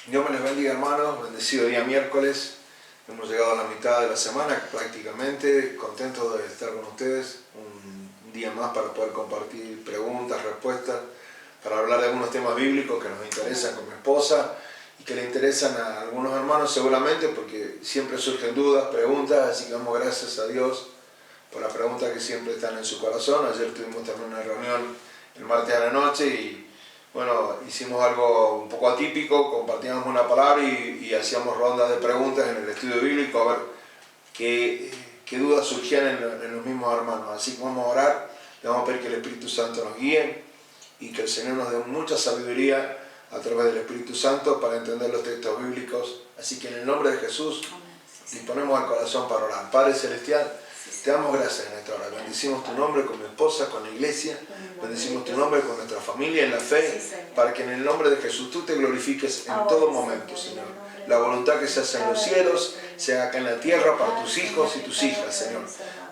Dios me les bendiga, hermanos. Bendecido día miércoles. Hemos llegado a la mitad de la semana prácticamente. Contento de estar con ustedes. Un día más para poder compartir preguntas, respuestas, para hablar de algunos temas bíblicos que nos interesan con mi esposa y que le interesan a algunos hermanos seguramente, porque siempre surgen dudas, preguntas, así que damos gracias a Dios por las preguntas que siempre están en su corazón. Ayer tuvimos también una reunión el martes a la noche y bueno, hicimos algo un poco atípico, compartíamos una palabra y hacíamos rondas de preguntas en el estudio bíblico a ver qué dudas surgían en los mismos hermanos. Así que vamos a orar, le vamos a pedir que el Espíritu Santo nos guíe y que el Señor nos dé mucha sabiduría a través del Espíritu Santo para entender los textos bíblicos. Así que en el nombre de Jesús disponemos al corazón para orar. Padre Celestial, te damos gracias en esta hora. Bendecimos tu nombre con mi esposa, con la iglesia. Bendecimos tu nombre con nuestra familia en la fe, para que en el nombre de Jesús tú te glorifiques en todo momento, Señor. La voluntad que se hace en los cielos, se haga acá en la tierra para tus hijos y tus hijas, Señor.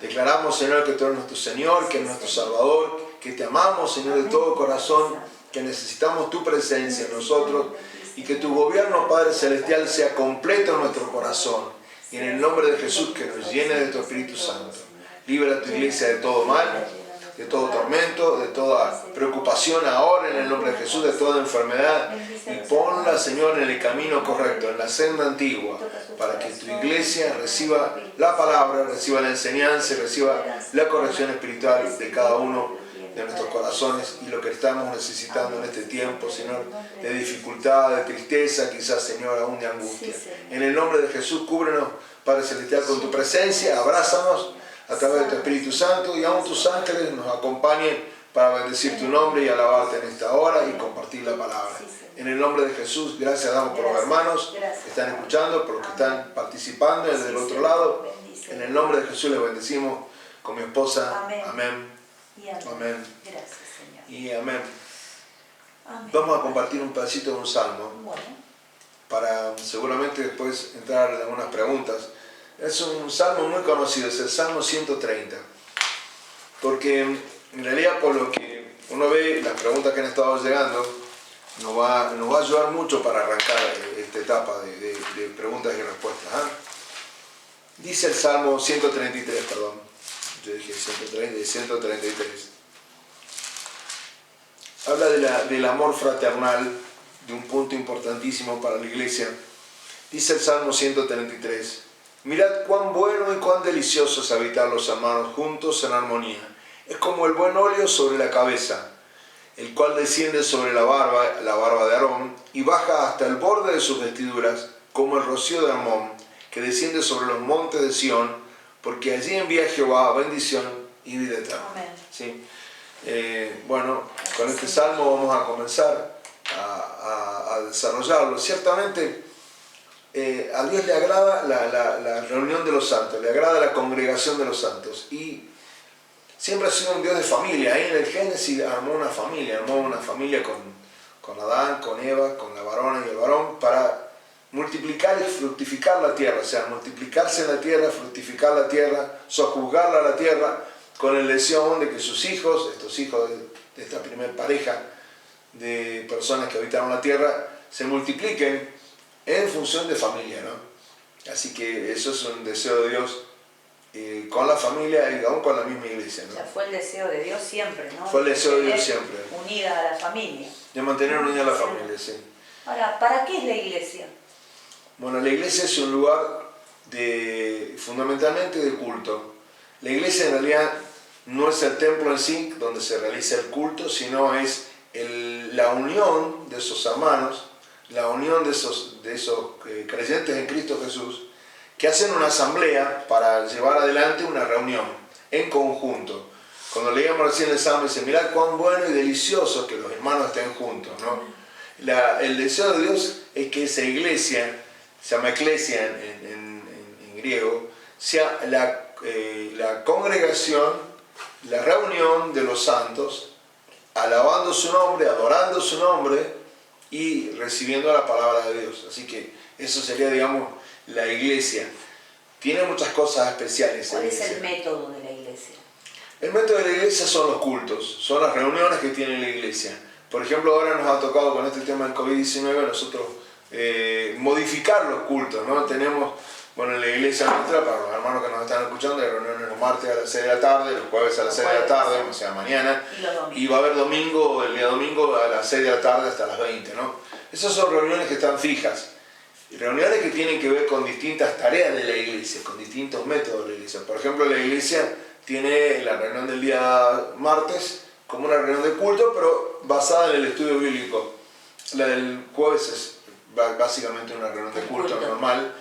Declaramos, Señor, que tú eres nuestro Señor, que eres nuestro Salvador, que te amamos, Señor, de todo corazón, que necesitamos tu presencia en nosotros y que tu gobierno, Padre Celestial, sea completo en nuestro corazón. Y en el nombre de Jesús, que nos llene de tu Espíritu Santo. Libera a tu iglesia de todo mal, de todo tormento, de toda preocupación ahora en el nombre de Jesús, de toda enfermedad. Y ponla, Señor, en el camino correcto, en la senda antigua, para que tu iglesia reciba la palabra, reciba la enseñanza, reciba la corrección espiritual de cada uno de nuestros corazones y lo que estamos necesitando en este tiempo, Señor, de dificultad, de tristeza, quizás, Señor, aún de angustia. En el nombre de Jesús, cúbrenos, Padre Celestial, con tu presencia, abrázanos a través de tu Espíritu Santo y aún tus ángeles nos acompañen para bendecir tu nombre y alabarte en esta hora y compartir la palabra. En el nombre de Jesús, gracias damos por los hermanos que están escuchando, por los que están participando desde el otro lado. En el nombre de Jesús les bendecimos con mi esposa. Amén. Amén. Gracias, Señor. Y amén. Amén. Vamos a compartir un pedacito de un salmo para seguramente después entrar en algunas preguntas. Es un salmo muy conocido, es el Salmo 130. Porque en realidad, por lo que uno ve, las preguntas que han estado llegando, nos va a ayudar mucho para arrancar esta etapa de preguntas y respuestas. Dice el Salmo 133, perdón. Yo dije 133. Habla del amor fraternal, de un punto importantísimo para la iglesia. Dice el Salmo 133. Mirad cuán bueno y cuán delicioso es habitar los hermanos juntos en armonía. Es como el buen óleo sobre la cabeza, el cual desciende sobre la barba de Aarón, y baja hasta el borde de sus vestiduras, como el rocío de Hermón, que desciende sobre los montes de Sión, porque allí envía Jehová bendición y vida eterna. ¿Sí? Bueno, con este salmo vamos a comenzar a desarrollarlo. Ciertamente a Dios le agrada la reunión de los santos, le agrada la congregación de los santos, y siempre ha sido un Dios de familia. Ahí en el Génesis armó una familia con Adán, con Eva, con la varona y el varón, para multiplicar y fructificar la tierra, o sea, multiplicarse en la tierra, fructificar la tierra, sojuzgarla a la tierra, con el deseo de que sus hijos, estos hijos de esta primera pareja de personas que habitaron la tierra, se multipliquen en función de familia, ¿no? Así que eso es un deseo de Dios con la familia y aún con la misma iglesia, ¿no? O sea, fue el deseo de Dios siempre, ¿no? Fue el deseo de Dios siempre. Unida a la familia. De mantener unida a la familia, sí. Ahora, ¿para qué es la iglesia? Bueno, la iglesia es un lugar fundamentalmente de culto. La iglesia en realidad no es el templo en sí donde se realiza el culto, sino es la unión de esos hermanos, la unión de esos creyentes en Cristo Jesús, que hacen una asamblea para llevar adelante una reunión en conjunto. Cuando leíamos recién el Salmo, dice, mirad cuán bueno y delicioso que los hermanos estén juntos, ¿no? El deseo de Dios es que esa iglesia, se llama eclesia en griego, sea la congregación, la reunión de los santos, alabando su nombre, adorando su nombre y recibiendo la palabra de Dios. Así que eso sería, digamos, la iglesia. Tiene muchas cosas especiales. ¿Cuál es el método de la iglesia? El método de la iglesia son los cultos, son las reuniones que tiene la iglesia. Por ejemplo, ahora nos ha tocado con este tema del COVID-19, nosotros modificar los cultos, ¿no? Tenemos, bueno, en la iglesia nuestra, para los hermanos que nos están escuchando, hay reuniones los martes a las 6 de la tarde, los jueves a las 6 de la tarde, o sea, mañana, y va a haber domingo, el día domingo a las 6 de la tarde hasta las 20, ¿no? Esas son reuniones que están fijas. Reuniones que tienen que ver con distintas tareas de la iglesia, con distintos métodos de la iglesia. Por ejemplo, la iglesia tiene la reunión del día martes como una reunión de culto, pero basada en el estudio bíblico. La del jueves es básicamente una reunión de culto normal,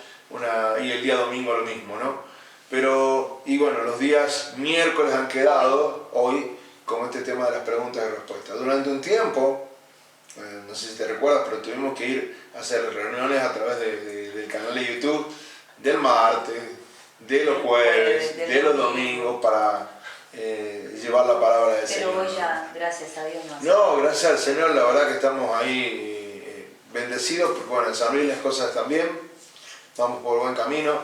y el día domingo lo mismo, ¿no? Pero, y bueno, los días miércoles han quedado hoy con este tema de las preguntas y respuestas. Durante un tiempo, no sé si te recuerdas, pero tuvimos que ir a hacer reuniones a través del canal de YouTube del martes, de los jueves, de los domingos para llevar la palabra del Señor. Pero hoy ya, gracias a Dios, no, gracias al Señor, la verdad que estamos ahí bendecidos, porque bueno, en San Luis las cosas están bien, vamos por buen camino.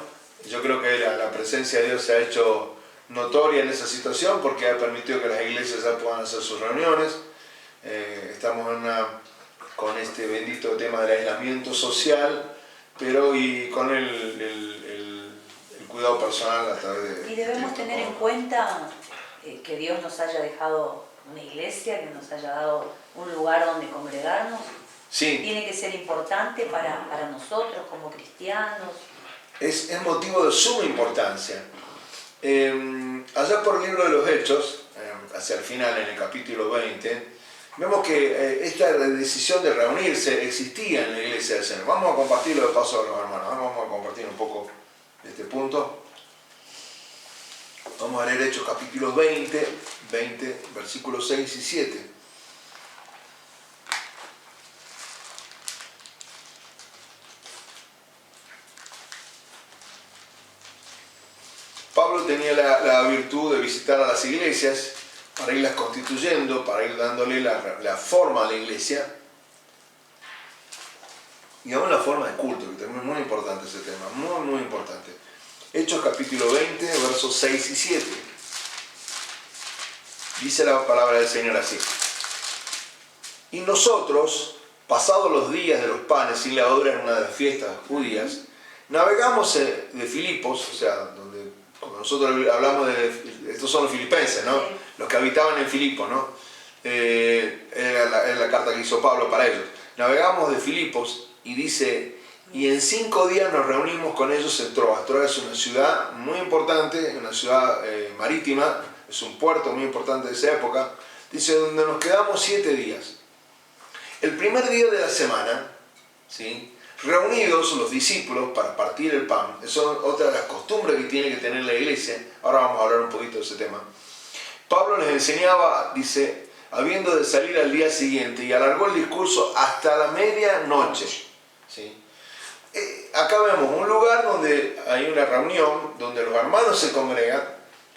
Yo creo que la presencia de Dios se ha hecho notoria en esa situación porque ha permitido que las iglesias ya puedan hacer sus reuniones. Estamos con este bendito tema del aislamiento social, pero y con el cuidado personal a través de... Y debemos tener en cuenta que Dios nos haya dejado una iglesia, que nos haya dado un lugar donde congregarnos. Sí. Tiene que ser importante para nosotros como cristianos. Es motivo de suma importancia. Allá por el libro de los Hechos, hacia el final, en el capítulo 20, vemos que esta decisión de reunirse existía en la iglesia del Señor. Vamos a compartirlo de paso con los hermanos. Vamos a compartir un poco de este punto. Vamos a leer Hechos capítulo 20, versículos 6 y 7. Pablo tenía la virtud de visitar a las iglesias para irlas constituyendo, para ir dándole la forma a la iglesia y aún la forma de culto, que también es muy importante ese tema, muy muy importante. Hechos capítulo 20, versos 6 y 7. Dice la palabra del Señor así: y nosotros, pasados los días de los panes sin levadura en una de las fiestas judías, navegamos de Filipos, o sea, donde cuando nosotros hablamos estos son los filipenses, ¿no? Sí. Los que habitaban en Filipos, ¿no? Era la carta que hizo Pablo para ellos. Navegamos de Filipos y dice, y en 5 días nos reunimos con ellos en Troas. Troas es una ciudad muy importante, una ciudad marítima, es un puerto muy importante de esa época. Dice, donde nos quedamos 7 días. El primer día de la semana, ¿sí?, reunidos los discípulos para partir el pan. Eso es otra de las costumbres que tiene que tener la iglesia. Ahora vamos a hablar un poquito de ese tema. Pablo les enseñaba, dice, habiendo de salir al día siguiente, y alargó el discurso hasta la medianoche. ¿Sí? Acá vemos un lugar donde hay una reunión, donde los hermanos se congregan,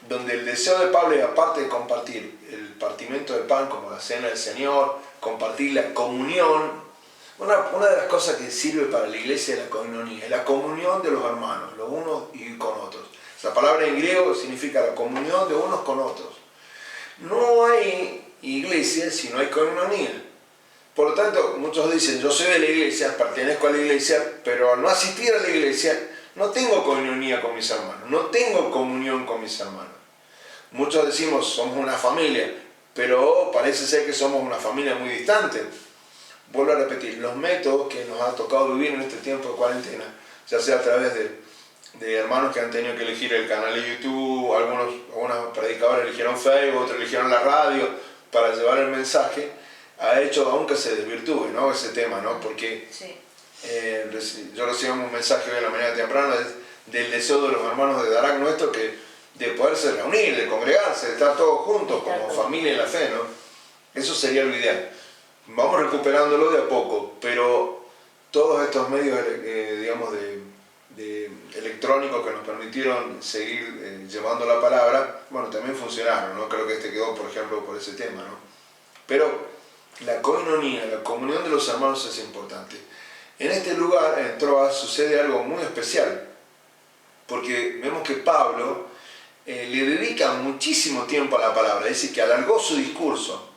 donde el deseo de Pablo es, aparte de compartir el partimiento del pan como la cena del Señor, compartir la comunión. Una de las cosas que sirve para la iglesia es la koinonia, la comunión de los hermanos, los unos y con otros. Esa palabra en griego significa la comunión de unos con otros. No hay iglesia si no hay koinonia. Por lo tanto, muchos dicen, yo soy de la iglesia, pertenezco a la iglesia, pero al no asistir a la iglesia, no tengo koinonia con mis hermanos, no tengo comunión con mis hermanos. Muchos decimos, somos una familia, pero parece ser que somos una familia muy distante. Vuelvo a repetir, los métodos que nos ha tocado vivir en este tiempo de cuarentena, ya sea a través de hermanos que han tenido que elegir el canal de YouTube, algunos predicadores eligieron Facebook, otros eligieron la radio para llevar el mensaje, ha hecho aún que se desvirtúe, ¿no?, ese tema, ¿no? Porque sí. Yo recibí un mensaje hoy en la mañana temprana del deseo de los hermanos de Darak nuestro de poderse reunir, de congregarse, de estar todos juntos como familia en la fe, ¿no? Eso sería lo ideal. Vamos recuperándolo de a poco, pero todos estos medios, digamos, de electrónicos que nos permitieron seguir llevando la palabra, bueno, también funcionaron, ¿no? Creo que este quedó, por ejemplo, por ese tema, ¿no? Pero la koinonia, la comunión de los hermanos es importante. En este lugar, en Troas, sucede algo muy especial, porque vemos que Pablo le dedica muchísimo tiempo a la palabra, dice que alargó su discurso,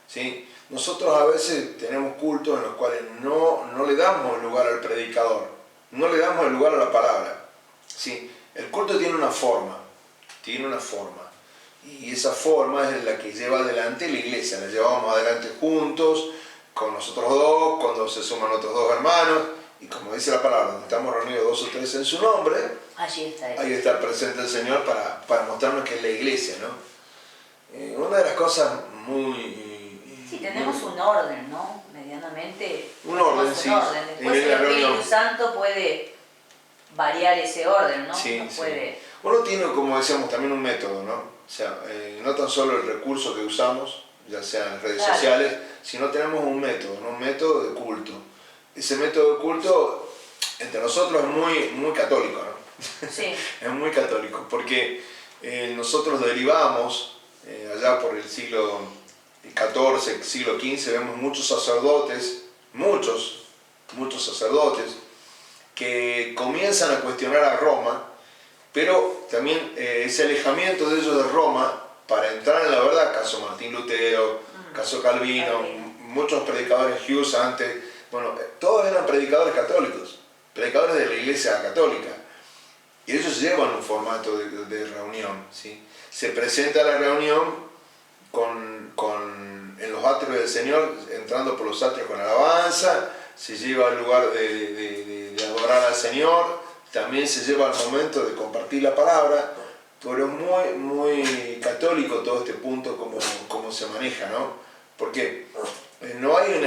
¿sí? nosotros a veces tenemos cultos en los cuales no le damos lugar al predicador, no le damos el lugar a la palabra. ¿Sí? El culto tiene una forma, y esa forma es la que lleva adelante la iglesia, la llevamos adelante juntos, con nosotros dos, cuando se suman otros dos hermanos, y como dice la palabra, donde estamos reunidos 2 o 3 en su nombre, ahí está presente el Señor para mostrarnos que es la iglesia, ¿no? Una de las cosas Sí, tenemos un orden, ¿no? Medianamente. Un orden, sí. Después el Espíritu Santo puede variar ese orden, ¿no? Sí, puede... sí. Uno tiene, como decíamos, también un método, ¿no? O sea, no tan solo el recurso que usamos, ya sea en redes sociales, sino tenemos un método, ¿no? Un método de culto. Ese método de culto entre nosotros es muy católico, ¿no? Sí. Es muy católico, porque nosotros derivamos, allá por el siglo XIV, siglo XV, vemos muchos sacerdotes, muchos sacerdotes, que comienzan a cuestionar a Roma, pero también ese alejamiento de ellos de Roma para entrar en la verdad, caso Martín Lutero, caso Calvino, muchos predicadores, Hughes antes, bueno, todos eran predicadores católicos, predicadores de la iglesia católica, y ellos llevan un formato de reunión, ¿sí? Se presenta la reunión en los atrios del Señor, entrando por los atrios con alabanza, se lleva al lugar de adorar al Señor, también se lleva al momento de compartir la palabra, pero es muy católico todo este punto como se maneja, ¿no? Porque no hay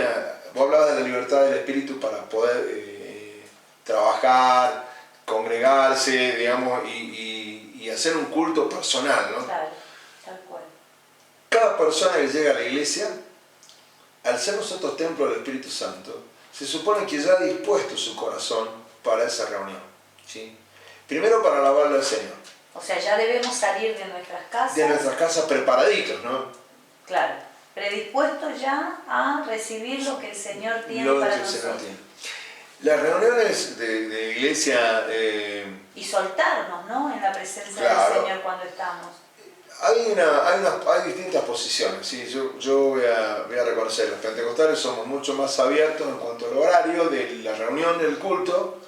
vos hablabas de la libertad del espíritu para poder trabajar, congregarse, digamos, y hacer un culto personal, ¿no? Claro, tal cual. Cada persona que llega a la iglesia, al ser nosotros templo del Espíritu Santo, se supone que ya ha dispuesto su corazón para esa reunión, ¿sí? Primero para alabarle al Señor. O sea, ya debemos salir de nuestras casas. De nuestras casas preparaditos, ¿no? Claro, predispuestos ya a recibir lo que el Señor tiene para nosotros. Las reuniones de iglesia... y soltarnos, ¿no? En la presencia del Señor cuando estamos. Hay distintas posiciones, ¿sí? Yo voy a reconocer, los pentecostales somos mucho más abiertos en cuanto al horario de la reunión, del culto.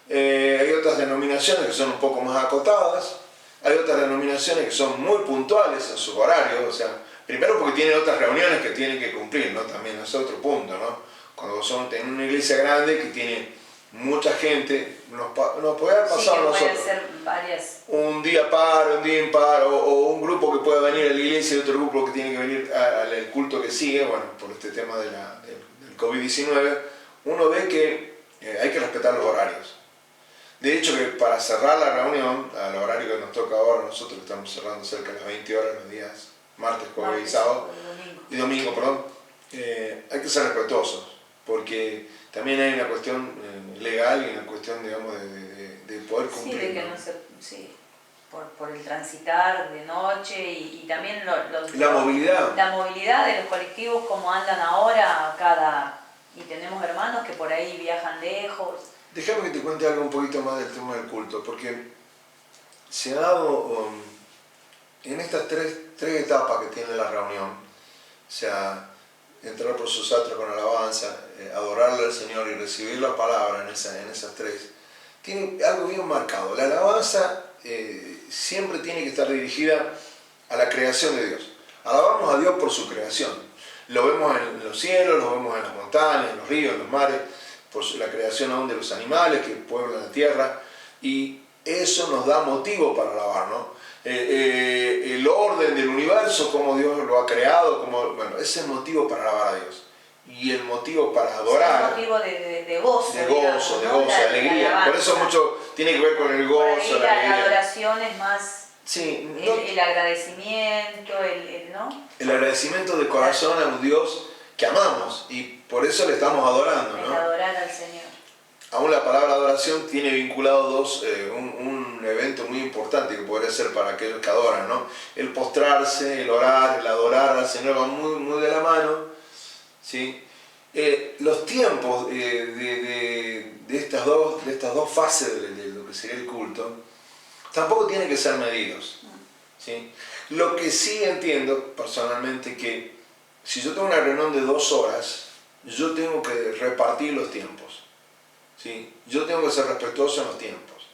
Hay otras denominaciones que son un poco más acotadas, hay otras denominaciones que son muy puntuales en sus horarios, o sea, primero porque tienen otras reuniones que tienen que cumplir, ¿no? También es otro punto, ¿no? Cuando son en una iglesia grande que tiene mucha gente, nos puede haber pasado a nosotros. Pueden ser varias. Un día par, un día impar, o un grupo que puede venir a la iglesia y otro grupo que tiene que venir al culto que sigue, bueno, por este tema del COVID-19, uno ve que hay que respetar los horarios. De hecho, que para cerrar la reunión, al horario que nos toca ahora, nosotros estamos cerrando cerca de las 20 horas los días martes, jueves y sábado, y domingo, perdón, hay que ser respetuosos, porque también hay una cuestión legal y una cuestión, digamos, de poder cumplir. Sí, de que no se, por el transitar de noche y también la movilidad. La movilidad de los colectivos, como andan ahora, y tenemos hermanos que por ahí viajan lejos. Déjame que te cuente algo un poquito más del tema del culto, porque se ha dado en estas tres etapas que tiene la reunión, o sea, entrar por sus atrios con alabanza, adorarle al Señor y recibir la palabra en esas tres, tiene algo bien marcado. La alabanza siempre tiene que estar dirigida a la creación de Dios. Alabamos a Dios por su creación. Lo vemos en los cielos, lo vemos en las montañas, en los ríos, en los mares, por la creación aún de los animales que pueblan la tierra, y eso nos da motivo para alabar, ¿no? El orden del universo, como Dios lo ha creado, bueno, ese es el motivo para alabar a Dios. Y el motivo para adorar... Es un motivo de gozo. De gozo, de alegría. Por eso mucho tiene que ver con el gozo, la alegría. La adoración es más... Sí, el agradecimiento, ¿no? El agradecimiento de corazón a un Dios que amamos, y por eso le estamos adorando, ¿no? El adorar al Señor. Aún la palabra adoración tiene vinculado un evento muy importante que podría ser para aquellos que adoran, ¿no? El postrarse, el orar, el adorar al Señor van muy de la mano, ¿sí? Los tiempos de estas dos fases de lo que sería el culto tampoco tienen que ser medidos, ¿sí? Lo que sí entiendo personalmente que si yo tengo una reunión de 2 horas, yo tengo que repartir los tiempos, ¿sí? Yo tengo que ser respetuoso en los tiempos.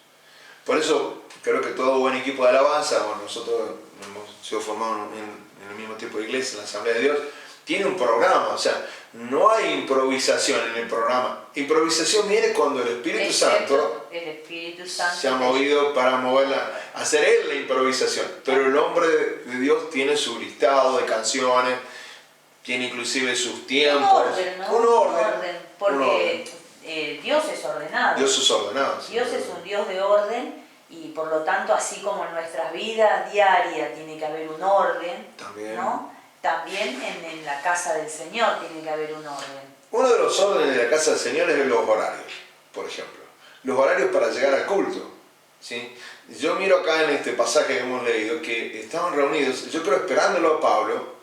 Por eso creo que todo buen equipo de alabanza, bueno, nosotros hemos sido formados en el mismo tipo de iglesia, en la Asamblea de Dios, tiene un programa, o sea, no hay improvisación en el programa. Improvisación viene cuando el Espíritu Santo se ha movido para hacer él la improvisación. Pero el hombre de Dios tiene su listado de canciones, tiene inclusive sus tiempos. Un orden, porque Dios es ordenado. Dios es ordenado. Sí. Dios es un Dios de orden y por lo tanto, así como en nuestras vidas diarias tiene que haber un orden, ¿no? También en la casa del Señor tiene que haber un orden. Uno de los órdenes de la casa del Señor es los horarios, por ejemplo. Los horarios para llegar al culto, ¿sí? Yo miro acá en este pasaje que hemos leído que estaban reunidos, yo creo esperándolo a Pablo,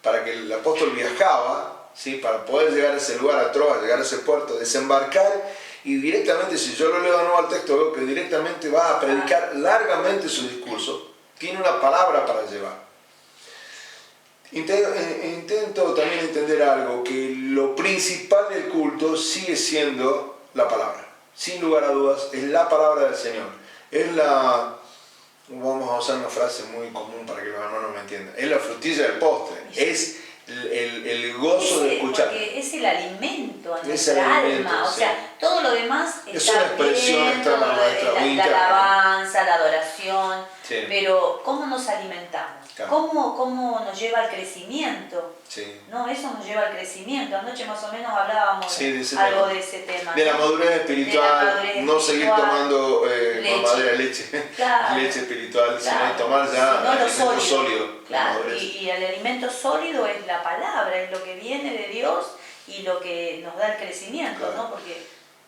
para que el apóstol viajaba, ¿sí? Para poder llegar a ese lugar, a Troas, llegar a ese puerto, desembarcar, y directamente, si yo lo leo de nuevo al texto, veo que directamente va a predicar largamente su discurso, tiene una palabra para llevar. Intento también entender algo, que lo principal del culto sigue siendo la palabra. Sin lugar a dudas, es la palabra del Señor. Es la, vamos a usar una frase muy común para que los hermanos me entiendan, es la frutilla del postre, es el gozo de escuchar. Porque es el alimento a nuestra alma, o sea, todo lo demás es una expresión externa nuestra, la alabanza, la adoración, sí. Pero ¿cómo nos alimentamos? Claro. ¿Cómo nos lleva al crecimiento? Sí. No, eso nos lleva al crecimiento. Anoche más o menos hablábamos algo de ese tema. De la madurez espiritual, no seguir tomando leche, claro. Leche espiritual, claro. sino tomar ya no alimento sólido. Claro. Y el alimento sólido es la palabra, es lo que viene de Dios y lo que nos da el crecimiento, claro. ¿No? Porque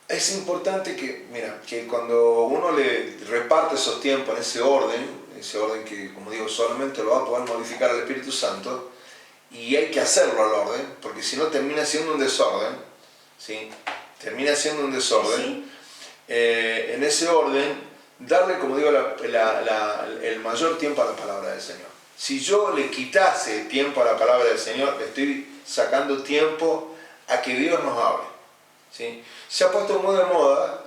es importante que cuando uno le reparte esos tiempos en ese orden que, como digo, solamente lo va a poder modificar el Espíritu Santo, y hay que hacerlo al orden, porque si no termina siendo un desorden, ¿sí? Termina siendo un desorden. Sí. En ese orden, darle, como digo, el mayor tiempo a la palabra del Señor. Si yo le quitase tiempo a la palabra del Señor, estoy sacando tiempo a que Dios nos hable, ¿sí? Se ha puesto muy de moda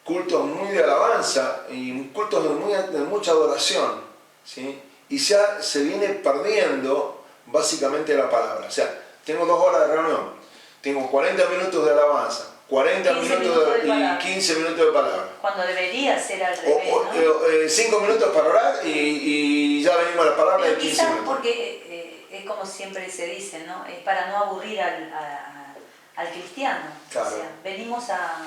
cultos muy de alabanza y cultos de mucha adoración, ¿sí? Y ya se viene perdiendo básicamente la palabra. O sea, tengo 2 horas de reunión, tengo 40 minutos de alabanza, 40 minutos y 15 minutos de palabra. Cuando debería ser al revés, ¿no? 5 minutos para orar y ya venimos a la palabra de 15 minutos. Porque es como siempre se dice, ¿no? Es para no aburrir al cristiano. Claro. O sea, venimos a...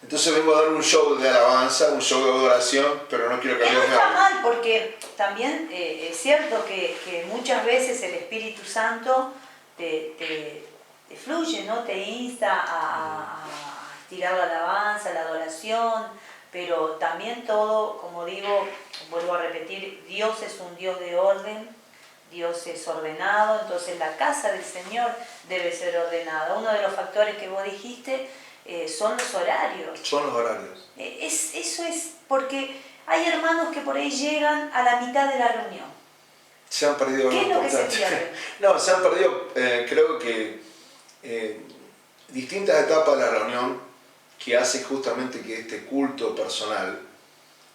Entonces vengo a dar un show de alabanza, un show de adoración, pero no quiero que Dios me hable. No está mal, porque también es cierto que muchas veces el Espíritu Santo te fluye, ¿no? Te insta a tirar la alabanza, la adoración, pero también todo, como digo, vuelvo a repetir, Dios es un Dios de orden, Dios es ordenado, entonces la casa del Señor debe ser ordenada. Uno de los factores que vos dijiste son los horarios. Son los horarios. Eso es porque hay hermanos que por ahí llegan a la mitad de la reunión. Se han perdido ¿Qué es lo que se pierde? No, se han perdido, creo que distintas etapas de la reunión que hacen justamente que este culto personal,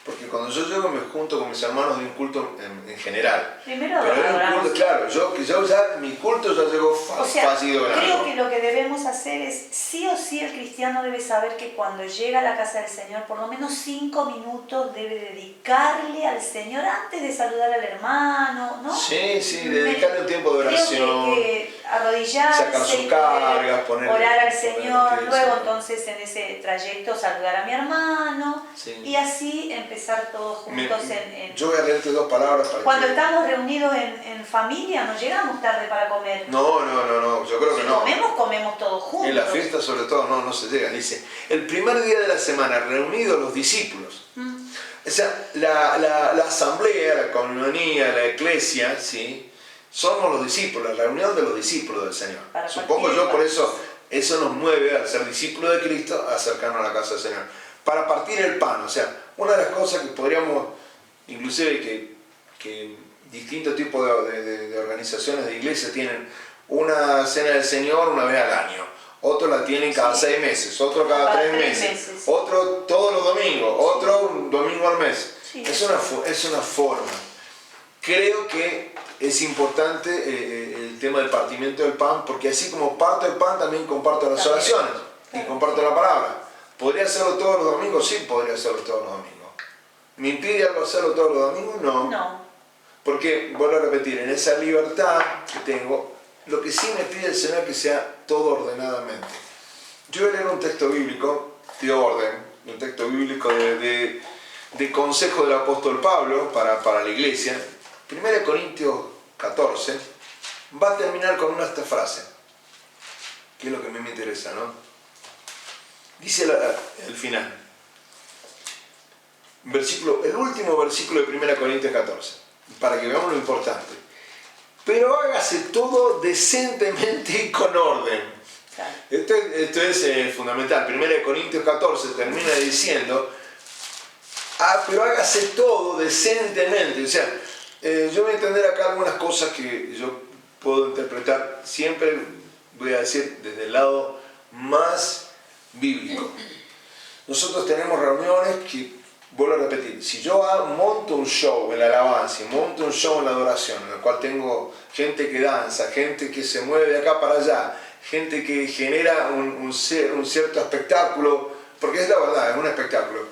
porque cuando yo llego me junto con mis hermanos de un culto en general. Primero pero era un culto, claro, mi culto ya llegó fallido. Creo que lo que debemos hacer es, sí o sí el cristiano debe saber que cuando llega a la casa del Señor, por lo menos 5 minutos debe dedicarle al Señor antes de saludar al hermano, ¿no? Sí, dedicarle un tiempo de oración. Creo que arrodillarse, sacar sus cargas, orar al Señor, luego entonces en ese trayecto saludar a mi hermano, sí. Y así empezar todos juntos Yo voy a leerte 2 palabras para cuando estamos reunidos en familia, no llegamos tarde para comer. No, yo creo que no. Comemos todos juntos. En la fiesta sobre todo no se llega. Dice, el primer día de la semana, reunidos los discípulos. O sea, la asamblea, la comunionía, la iglesia, ¿sí? Somos los discípulos, la reunión de los discípulos del Señor. Supongo yo, por eso nos mueve al ser discípulos de Cristo, a acercarnos a la casa del Señor. Para partir el pan, o sea, una de las cosas que podríamos, inclusive que distintos tipos de organizaciones de iglesia tienen, una cena del Señor una vez al año, otros la tienen cada 6 meses, otros cada 3 meses, otros todos los domingos, otro un domingo al mes. Sí, es una forma. Creo que es importante el tema del partimiento del pan, porque así como parto el pan, también comparto las oraciones y comparto la palabra. ¿Podría hacerlo todos los domingos? Sí, podría hacerlo todos los domingos. ¿Me impide algo hacerlo todos los domingos? No. No. Porque, vuelvo a repetir, en esa libertad que tengo, lo que sí me pide el Señor es que sea todo ordenadamente. Yo voy a leer un texto bíblico de orden, un texto bíblico de consejo del apóstol Pablo para la iglesia. 1 Corintios 14 va a terminar con esta frase, que es lo que a mí me interesa, ¿no? Dice el final, el último versículo de 1 Corintios 14, para que veamos lo importante. Pero hágase todo decentemente y con orden. Claro. Esto es fundamental. 1 Corintios 14 termina diciendo, pero hágase todo decentemente. O sea, yo voy a entender acá algunas cosas que yo puedo interpretar. Siempre voy a decir desde el lado más bíblico. Nosotros tenemos reuniones que, vuelvo a repetir, si yo monto un show en la alabanza y monto un show en la adoración, en el cual tengo gente que danza, gente que se mueve de acá para allá, gente que genera un cierto espectáculo, porque es la verdad, es un espectáculo,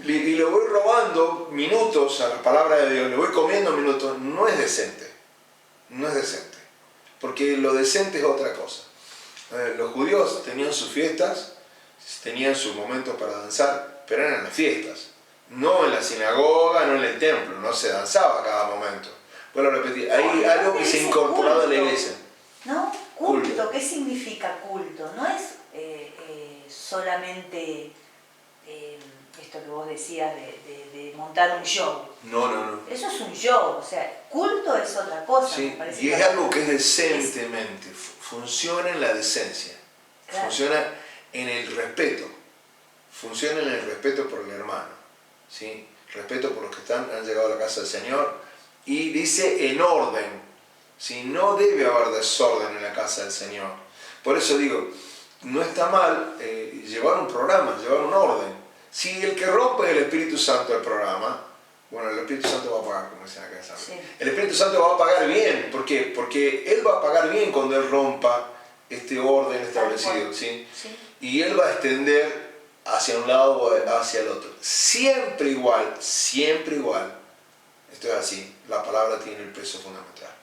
y le voy robando minutos a la palabra de Dios, le voy comiendo minutos, no es decente. No es decente. Porque lo decente es otra cosa. Los judíos tenían sus fiestas, tenían sus momentos para danzar, pero eran las fiestas. No en la sinagoga, no en el templo, no se danzaba a cada momento. Bueno, repetir, hay algo que se ha incorporado a la iglesia. ¿No? Culto, ¿qué significa culto? No es solamente esto que vos decías de montar un show. No. Eso es un show, o sea, culto es otra cosa. Sí, me parece y es algo que es decentemente, funciona en la decencia, claro. Funciona en el respeto, funciona en el respeto por el hermano, ¿sí? Respeto por los que han llegado a la casa del Señor, y dice en orden, ¿sí? No debe haber desorden en la casa del Señor. Por eso digo, no está mal llevar un programa, llevar un orden. Si el que rompe es el Espíritu Santo del programa, bueno, el Espíritu Santo va a pagar, como decían acá. Sí. El Espíritu Santo va a pagar bien. ¿Por qué? Porque Él va a pagar bien cuando Él rompa este orden establecido, ¿sí? Sí. Y Él va a extender hacia un lado o hacia el otro. Siempre igual, esto es así, la palabra tiene el peso fundamental.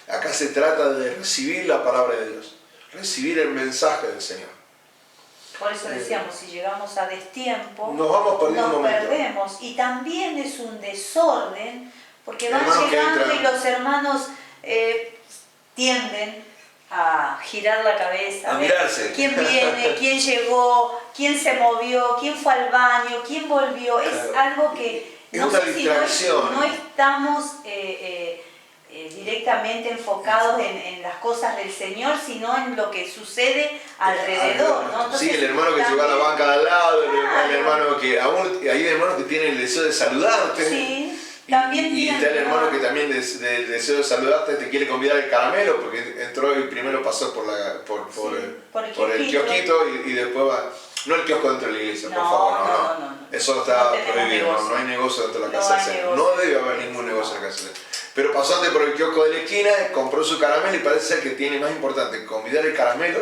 Acá se trata de recibir la palabra de Dios, recibir el mensaje del Señor. Por eso decíamos, si llegamos a destiempo, nos vamos perdiendo nos un momento. perdemos. Y también es un desorden, porque van Hermanos llegando y los hermanos tienden a girar la cabeza, a mirarse. ¿Quién viene? ¿Quién llegó? ¿Quién se movió? ¿Quién fue al baño? ¿Quién volvió? Claro. Es algo que Es no una sé si distracción. no estamos directamente enfocados en las cosas del Señor, sino en lo que sucede alrededor, ¿no? Entonces, sí, el hermano que se va a la banca de al lado, el hermano que aún hay hermanos que tienen el deseo de saludarte. Sí, también y está el hermano que también del deseo de saludarte te quiere convidar el caramelo porque entró y primero pasó por el kiosquito y después va. No el kiosco dentro de la iglesia, por favor, no. Eso está prohibido, no hay negocio dentro de la casa del Señor. No debe haber ningún negocio en la casa del Señor. Pero pasó antes por el kiosco de la esquina, compró su caramelo y parece ser que tiene más importante convidar el caramelo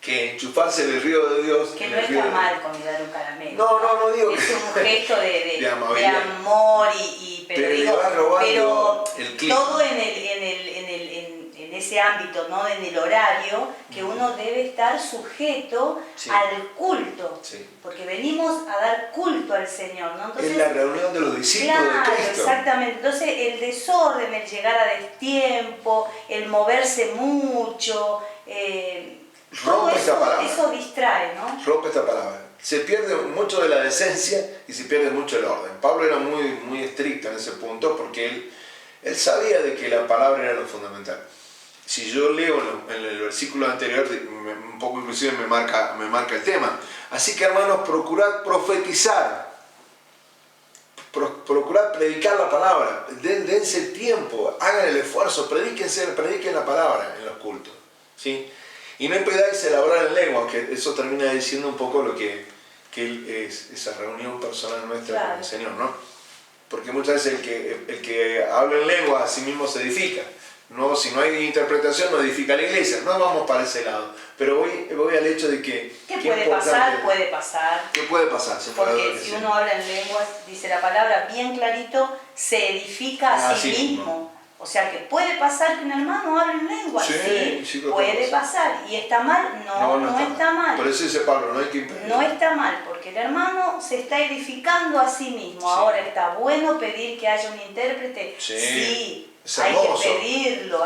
que enchufarse en el río de Dios. Que no está mal convidar un caramelo. No digo que... Es un gesto de amor pero el clima. todo en ese ámbito, ¿no? En el horario, que uno debe estar sujeto al culto. Sí. Porque venimos a dar culto al Señor, ¿no? Entonces, es la reunión de los discípulos de Cristo. Exactamente. Entonces el desorden, el llegar a destiempo, el moverse mucho, todo eso distrae, ¿no? Rompe esta palabra. Se pierde mucho de la decencia y se pierde mucho el orden. Pablo era muy estricto en ese punto porque él sabía de que la palabra era lo fundamental. Si yo leo en el versículo anterior, un poco inclusive me marca el tema. Así que hermanos, procurad profetizar. procurad predicar la palabra, dense el tiempo, hagan el esfuerzo, prediquen la palabra en los cultos, ¿sí? Y no impedáis el hablar en lengua, que eso termina diciendo un poco lo que es esa reunión personal nuestra con el Señor, ¿no? Porque muchas veces el que habla en lengua a sí mismo se edifica. No, si no hay interpretación no edifica la iglesia, no vamos para ese lado. Pero voy al hecho de que... ¿Qué puede pasar? Puede pasar. ¿Qué puede pasar? Porque si uno habla en lenguas, dice la palabra bien clarito, se edifica a sí mismo. O sea que puede pasar que un hermano hable en lengua, sí, puede pasar. ¿Y está mal? No está mal. Por eso dice Pablo, no hay que impedir. No está mal, porque el hermano se está edificando a sí mismo. Sí. Ahora, ¿está bueno pedir que haya un intérprete? Sí. Hay que pedirlo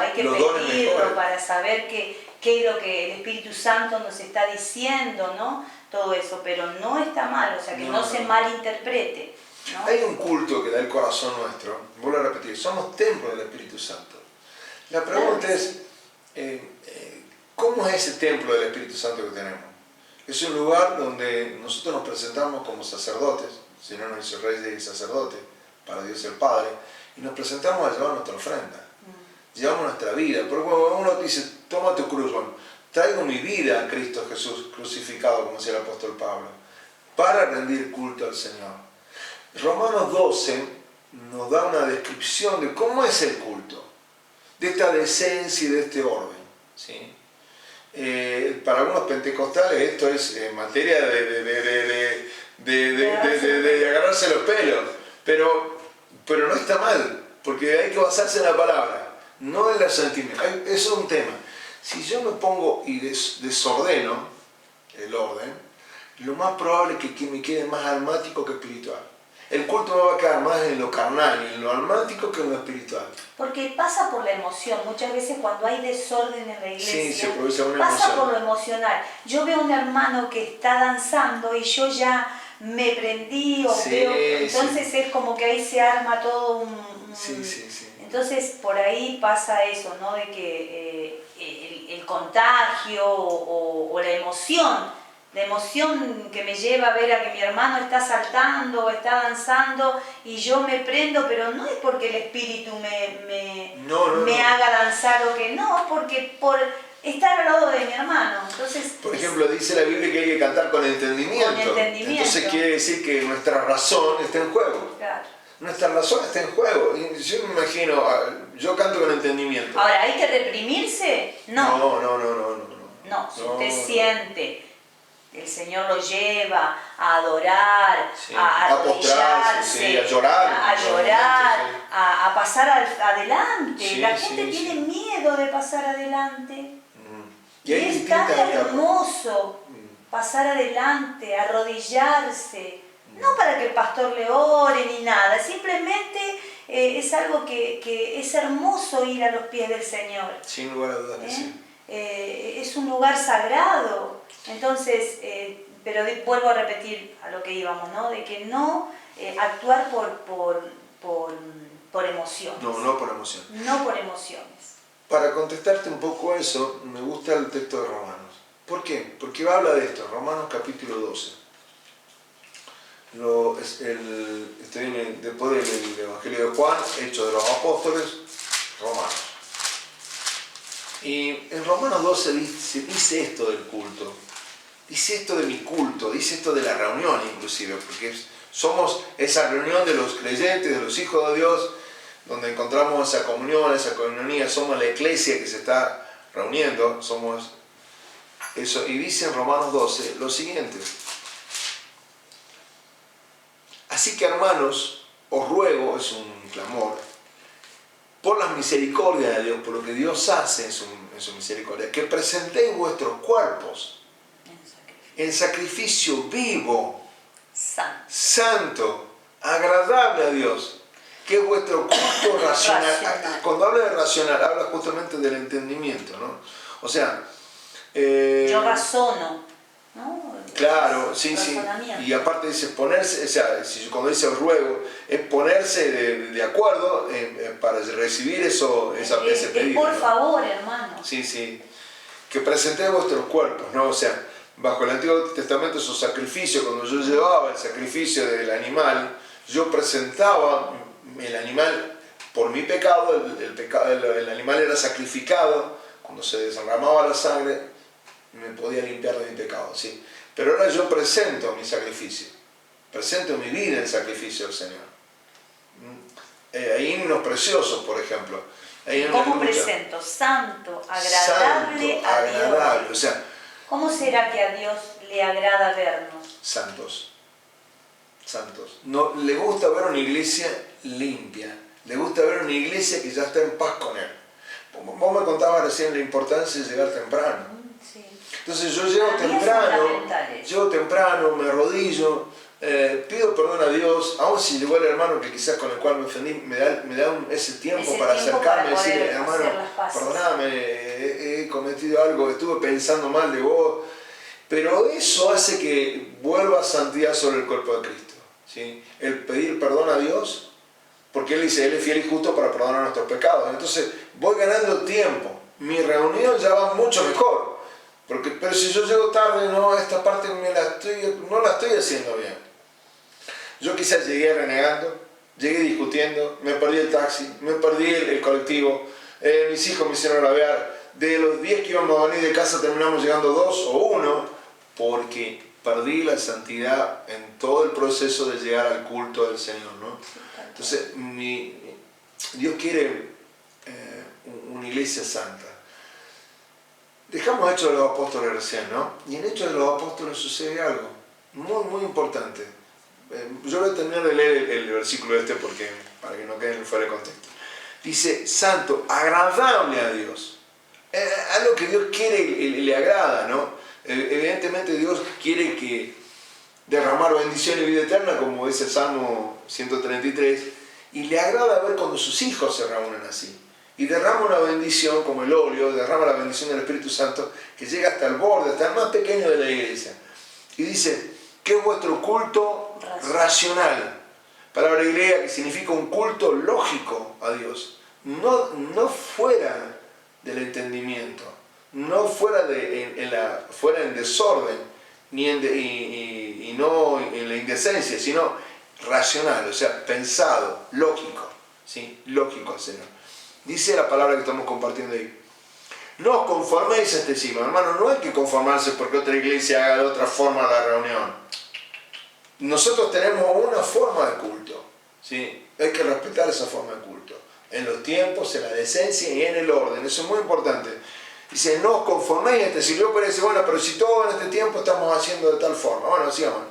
para saber qué es lo que el Espíritu Santo nos está diciendo, ¿no? Todo eso, pero no está mal, o sea que no se malinterprete, ¿no? Hay un culto que da el corazón nuestro, vuelvo a repetir, somos templo del Espíritu Santo. La pregunta es, ¿cómo es ese templo del Espíritu Santo que tenemos? Es un lugar donde nosotros nos presentamos como sacerdotes, si no nos hizo reyes y sacerdotes, para Dios el Padre, y nos presentamos a llevar nuestra ofrenda, llevamos nuestra vida. Porque cuando uno dice, toma tu cruz, bueno, traigo mi vida a Cristo Jesús crucificado, como decía el apóstol Pablo, para rendir culto al Señor. Romanos 12 nos da una descripción de cómo es el culto, de esta decencia y de este orden, ¿sí? Para algunos pentecostales esto es materia de agarrarse los pelos, pero no está mal, porque hay que basarse en la palabra, no en los sentimientos. Eso es un tema. Si yo me pongo y desordeno el orden, lo más probable es que me quede más almático que espiritual. El culto me va a quedar más en lo carnal y en lo almático que en lo espiritual. Porque pasa por la emoción. Muchas veces cuando hay desorden en la iglesia, pasa emoción. Por lo emocional. Yo veo a un hermano que está danzando y yo ya me prendí o veo, entonces es como que ahí se arma todo un... Entonces por ahí pasa eso, ¿no? De que el contagio o la emoción que me lleva a ver a que mi hermano está saltando o está danzando y yo me prendo, pero no es porque el espíritu me haga danzar o que no, porque por estar al lado de mi hermano. Entonces, por ejemplo, dice la Biblia que hay que cantar con entendimiento. Entonces quiere decir que nuestra razón está en juego. Claro. Nuestra razón está en juego. Yo me imagino, yo canto con entendimiento. Ahora, ¿hay que reprimirse? No. No, si usted siente, el Señor lo lleva a adorar, a arrodillarse, a llorar, a pasar adelante. La gente tiene miedo de pasar adelante. Y es tan hermoso pasar adelante, arrodillarse. No para que el pastor le ore ni nada, simplemente es algo que es hermoso ir a los pies del Señor. Sin lugar a dudas que sí. Es un lugar sagrado. Entonces, pero vuelvo a repetir a lo que íbamos, ¿no? De que no actuar por emociones. No por emoción. No por emociones. Para contestarte un poco eso, me gusta el texto de Romanos. ¿Por qué? Porque habla de esto, Romanos capítulo 12. Después del Evangelio de Juan, Hechos de los Apóstoles, Romanos. Y en Romanos 12 dice esto del culto, dice esto de mi culto, dice esto de la reunión inclusive, porque somos esa reunión de los creyentes, de los hijos de Dios, donde encontramos esa comunión, esa coinonía, somos la iglesia que se está reuniendo, somos eso. Y dice en Romanos 12 lo siguiente: así que, hermanos, os ruego, es un clamor, por las misericordias de Dios, por lo que Dios hace en su misericordia, que presentéis vuestros cuerpos en sacrificio vivo, santo, agradable a Dios, que es vuestro culto racional. Cuando habla de racional, habla justamente del entendimiento, ¿no? O sea... yo razono, ¿no? Claro, sí. Y aparte dice ponerse, o sea, cuando dice os ruego, es ponerse de acuerdo para recibir ese pedido. Por favor, hermano. Sí. Que presentéis vuestros cuerpos, ¿no? O sea, bajo el Antiguo Testamento esos sacrificios, cuando yo llevaba el sacrificio del animal, yo presentaba el animal por mi pecado, el animal era sacrificado, cuando se derramaba la sangre me podía limpiar de mi pecado, ¿sí? Pero ahora yo presento mi sacrificio, presento mi vida en sacrificio al Señor. Hay himnos preciosos, por ejemplo. ¿Cómo presento? Santo, agradable a Dios. O sea, ¿cómo será que a Dios le agrada vernos? Santos. No, le gusta ver una iglesia limpia. Le gusta ver una iglesia que ya está en paz con Él. Vos me contabas recién la importancia de llegar temprano. Sí. Entonces yo llego temprano, me arrodillo, pido perdón a Dios, aun si llegó el hermano que quizás con el cual me ofendí, me da ese tiempo para acercarme y decirle, hermano, perdóname, he cometido algo, estuve pensando mal de vos. Pero eso hace que vuelva santidad sobre el cuerpo de Cristo, ¿sí? El pedir perdón a Dios, porque Él dice, Él es fiel y justo para perdonar nuestros pecados. Entonces voy ganando tiempo, mi reunión ya va mucho mejor. Pero si yo llego tarde, no, esta parte no la estoy haciendo bien. Yo quizás llegué renegando, llegué discutiendo, me perdí el taxi, me perdí el colectivo, mis hijos me hicieron rabiar. De los 10 que íbamos a venir de casa terminamos llegando 2 o 1, porque perdí la santidad en todo el proceso de llegar al culto del Señor, ¿no? Entonces, Dios quiere una iglesia santa. Dejamos Hechos de los Apóstoles recién, ¿no? Y en Hechos de los Apóstoles sucede algo muy, muy importante. Yo voy a terminar de leer el versículo para que no quede fuera de contexto. Dice, santo, agradable a Dios. Algo que Dios quiere y le agrada, ¿no? Evidentemente Dios quiere que derramar bendición y vida eterna, como dice el Salmo 133, y le agrada ver cuando sus hijos se reúnen así. Y derrama una bendición como el óleo, derrama la bendición del Espíritu Santo, que llega hasta el borde, hasta el más pequeño de la iglesia. Y dice, ¿qué es vuestro culto racional? Palabra griega que significa un culto lógico a Dios, no fuera del entendimiento, no fuera en desorden, y no en la indecencia, sino racional, o sea, pensado, lógico, ¿sí? Lógico al Señor. Dice la palabra que estamos compartiendo ahí. No os conforméis a este siglo, hermano, no hay que conformarse porque otra iglesia haga de otra forma la reunión. Nosotros tenemos una forma de culto, ¿sí? Hay que respetar esa forma de culto, en los tiempos, en la decencia y en el orden, eso es muy importante. Dice, no os conforméis a este siglo, pero dice, bueno, pero si todo en este tiempo estamos haciendo de tal forma, bueno, sigamos.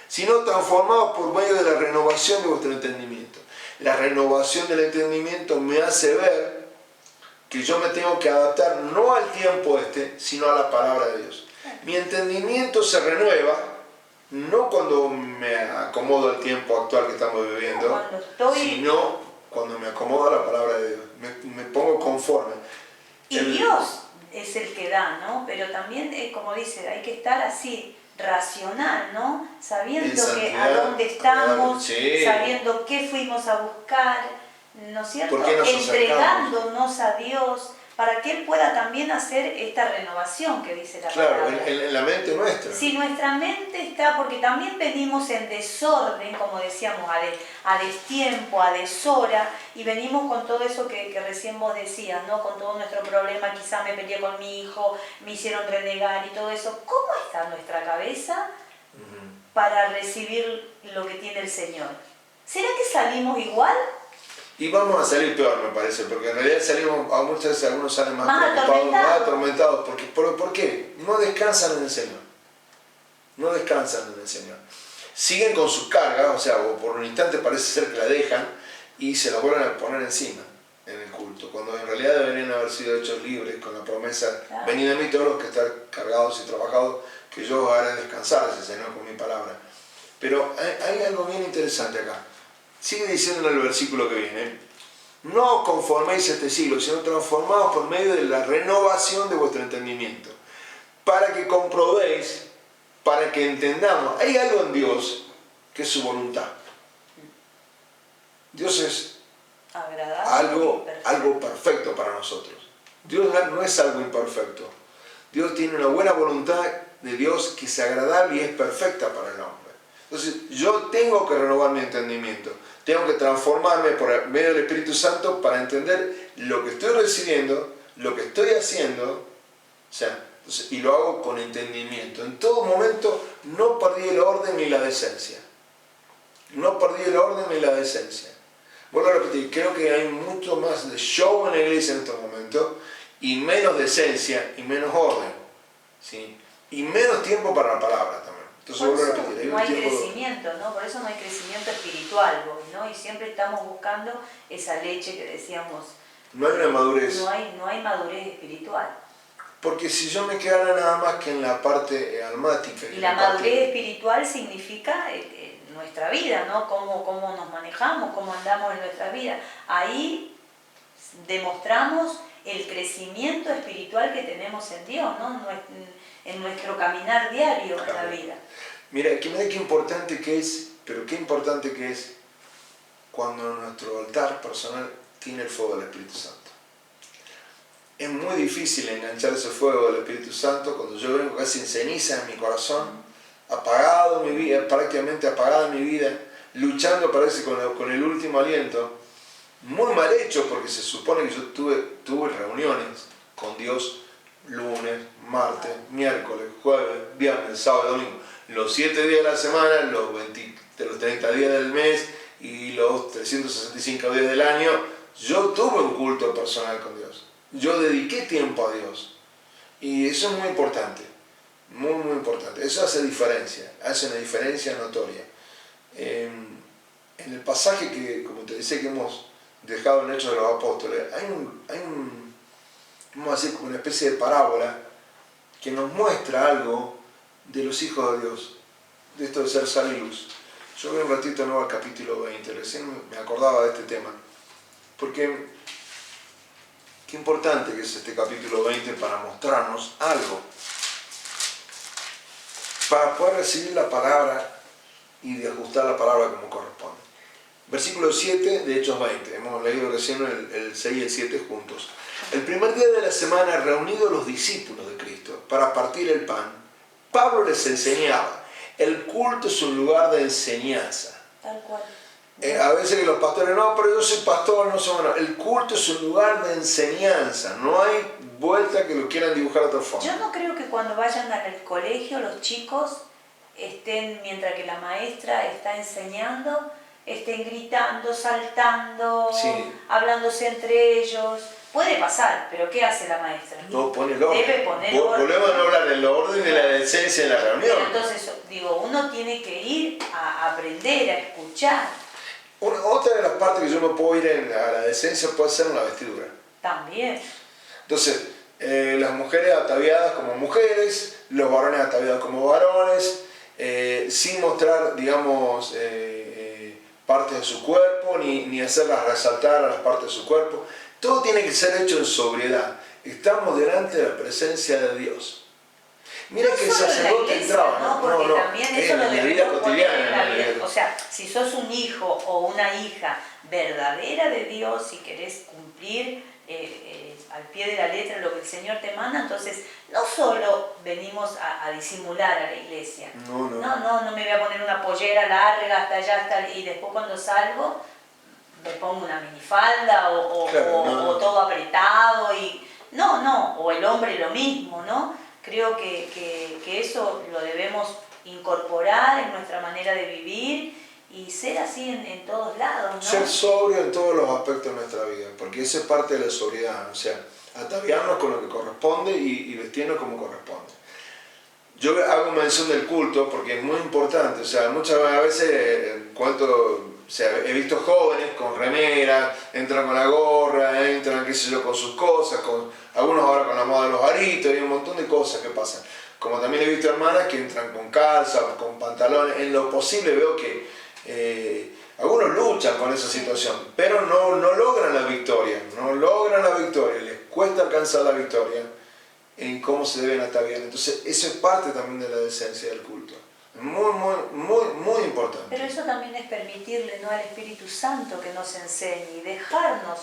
Sino transformados por medio de la renovación de vuestro entendimiento. La renovación del entendimiento me hace ver que yo me tengo que adaptar no al tiempo sino a la palabra de Dios. Mi entendimiento se renueva, no cuando me acomodo al tiempo actual que estamos viviendo, sino cuando me acomodo a la palabra de Dios. Me pongo conforme. Y Dios es el que da, ¿no? Pero también, como dice, hay que estar así, racional, ¿no? Sabiendo a dónde estamos, sí, sabiendo qué fuimos a buscar, ¿no es cierto? Entregándonos a Dios para que Él pueda también hacer esta renovación que dice la palabra. Claro, en la mente nuestra. Si nuestra mente está, porque también venimos en desorden, como decíamos, a destiempo, a deshora, y venimos con todo eso que recién vos decías, ¿no? Con todo nuestro problema, quizá me peleé con mi hijo, me hicieron renegar y todo eso. ¿Cómo está nuestra cabeza para recibir lo que tiene el Señor? ¿Será que salimos igual? Y vamos a salir peor, me parece, porque en realidad muchas veces algunos salen más preocupados, más atormentados. ¿Por qué? No descansan en el Señor. No descansan en el Señor. Siguen con sus cargas, o sea, por un instante parece ser que la dejan y se la vuelven a poner encima en el culto, cuando en realidad deberían haber sido hechos libres con la promesa, claro. Venid a mí todos los que están cargados y trabajados, que yo os haré descansar, dice el Señor con mi palabra. Pero hay algo bien interesante acá. Sigue diciendo en el versículo que viene, no os conforméis a este siglo, sino transformaos por medio de la renovación de vuestro entendimiento, para que comprobéis, para que entendamos, hay algo en Dios que es su voluntad. Dios es algo perfecto para nosotros. Dios no es algo imperfecto. Dios tiene una buena voluntad de Dios que es agradable y es perfecta para el hombre. Entonces yo tengo que renovar mi entendimiento, tengo que transformarme por medio del Espíritu Santo para entender lo que estoy recibiendo, lo que estoy haciendo, o sea, entonces, y lo hago con entendimiento. En todo momento no perdí el orden ni la decencia. No perdí el orden ni la decencia. Vuelvo a repetir, creo que hay mucho más de show en la iglesia en estos momentos y menos decencia y menos orden, ¿sí? Y menos tiempo para la palabra también. Entonces vuelvo a repetir, no hay crecimiento, ¿no? Por eso no hay crecimiento espiritual, ¿no? Y siempre estamos buscando esa leche que decíamos. No hay una madurez. No hay madurez espiritual. Porque si yo me quedara nada más que en la parte almática. Y la madurez espiritual significa nuestra vida, ¿no? Cómo nos manejamos, cómo andamos en nuestra vida. Ahí demostramos el crecimiento espiritual que tenemos en Dios, ¿no? En nuestro caminar diario en la vida. Mira qué importante que es, pero qué importante que es cuando nuestro altar personal tiene el fuego del Espíritu Santo. Es muy difícil enganchar ese fuego del Espíritu Santo cuando yo vengo casi en ceniza en mi corazón, apagado en mi vida, prácticamente apagada en mi vida, luchando parece con el último aliento, muy mal hecho porque se supone que yo tuve reuniones con Dios lunes, martes, miércoles, jueves, viernes, sábado, domingo, los 7 días de la semana, los 30 días del mes y los 365 días del año. Yo tuve un culto personal con Dios. Yo dediqué tiempo a Dios. Y eso es muy importante. Muy, muy importante. Eso hace diferencia. Hace una diferencia notoria. En el pasaje que, como te decía, que hemos dejado en Hechos de los Apóstoles, hay un vamos a decir, como una especie de parábola que nos muestra algo de los hijos de Dios. De esto de ser sal y luz. Yo voy un ratito nuevo al capítulo 20. Recién me acordaba de este tema. Porque qué importante que es este capítulo 20 para mostrarnos algo. Para poder recibir la palabra y de ajustar la palabra como corresponde. Versículo 7 de Hechos 20. Hemos leído recién el 6 y el 7 juntos. El primer día de la semana, reunidos los discípulos de Cristo para partir el pan, Pablo les enseñaba. El culto es un lugar de enseñanza. Tal cual. A veces que los pastores, no, pero yo soy pastor, no soy bueno. El culto es un lugar de enseñanza, no hay vuelta que lo quieran dibujar de otra forma. Yo no creo que cuando vayan al colegio los chicos estén, mientras que la maestra está enseñando, estén gritando, saltando, sí, hablándose entre ellos. Puede pasar, pero ¿qué hace la maestra? No pone el orden. Debe poner orden. Volvemos a no hablar del orden y de la decencia en la reunión. Pero entonces, digo, uno tiene que ir a aprender, a escuchar. Otra de las partes que yo me puedo ir a la decencia puede ser en la vestidura. También. Entonces, las mujeres ataviadas como mujeres, los varones ataviados como varones, sin mostrar, digamos, partes de su cuerpo, ni hacerlas resaltar a las partes de su cuerpo. Todo tiene que ser hecho en sobriedad. Estamos delante de la presencia de Dios. Mira no que el sacerdote entraba, ¿no? Porque también eso lo en la vida debemos poner en la cotidiana. vida. O sea, si sos un hijo o una hija verdadera de Dios y querés cumplir al pie de la letra lo que el Señor te manda, entonces no solo venimos a disimular a la iglesia. No me voy a poner una pollera larga hasta allá y después cuando salgo me pongo una minifalda o todo apretado y o el hombre lo mismo, ¿no? Creo que eso lo debemos incorporar en nuestra manera de vivir y ser así en todos lados, ¿no? Ser sobrio en todos los aspectos de nuestra vida, porque eso es parte de la sobriedad, o sea, ataviarnos con lo que corresponde y vestirnos como corresponde. Yo hago mención del culto porque es muy importante, o sea, muchas veces he visto jóvenes con remera, entran con la gorra, entran, qué sé yo, con sus cosas, algunos ahora con la moda de los aritos y un montón de cosas que pasan. Como también he visto hermanas que entran con calzas, con pantalones, en lo posible veo que algunos luchan con esa situación, pero no logran la victoria, les cuesta alcanzar la victoria en cómo se deben ataviar. Entonces eso es parte también de la decencia del culto. Muy importante. Pero eso también es permitirle, ¿no?, al Espíritu Santo que nos enseñe y dejarnos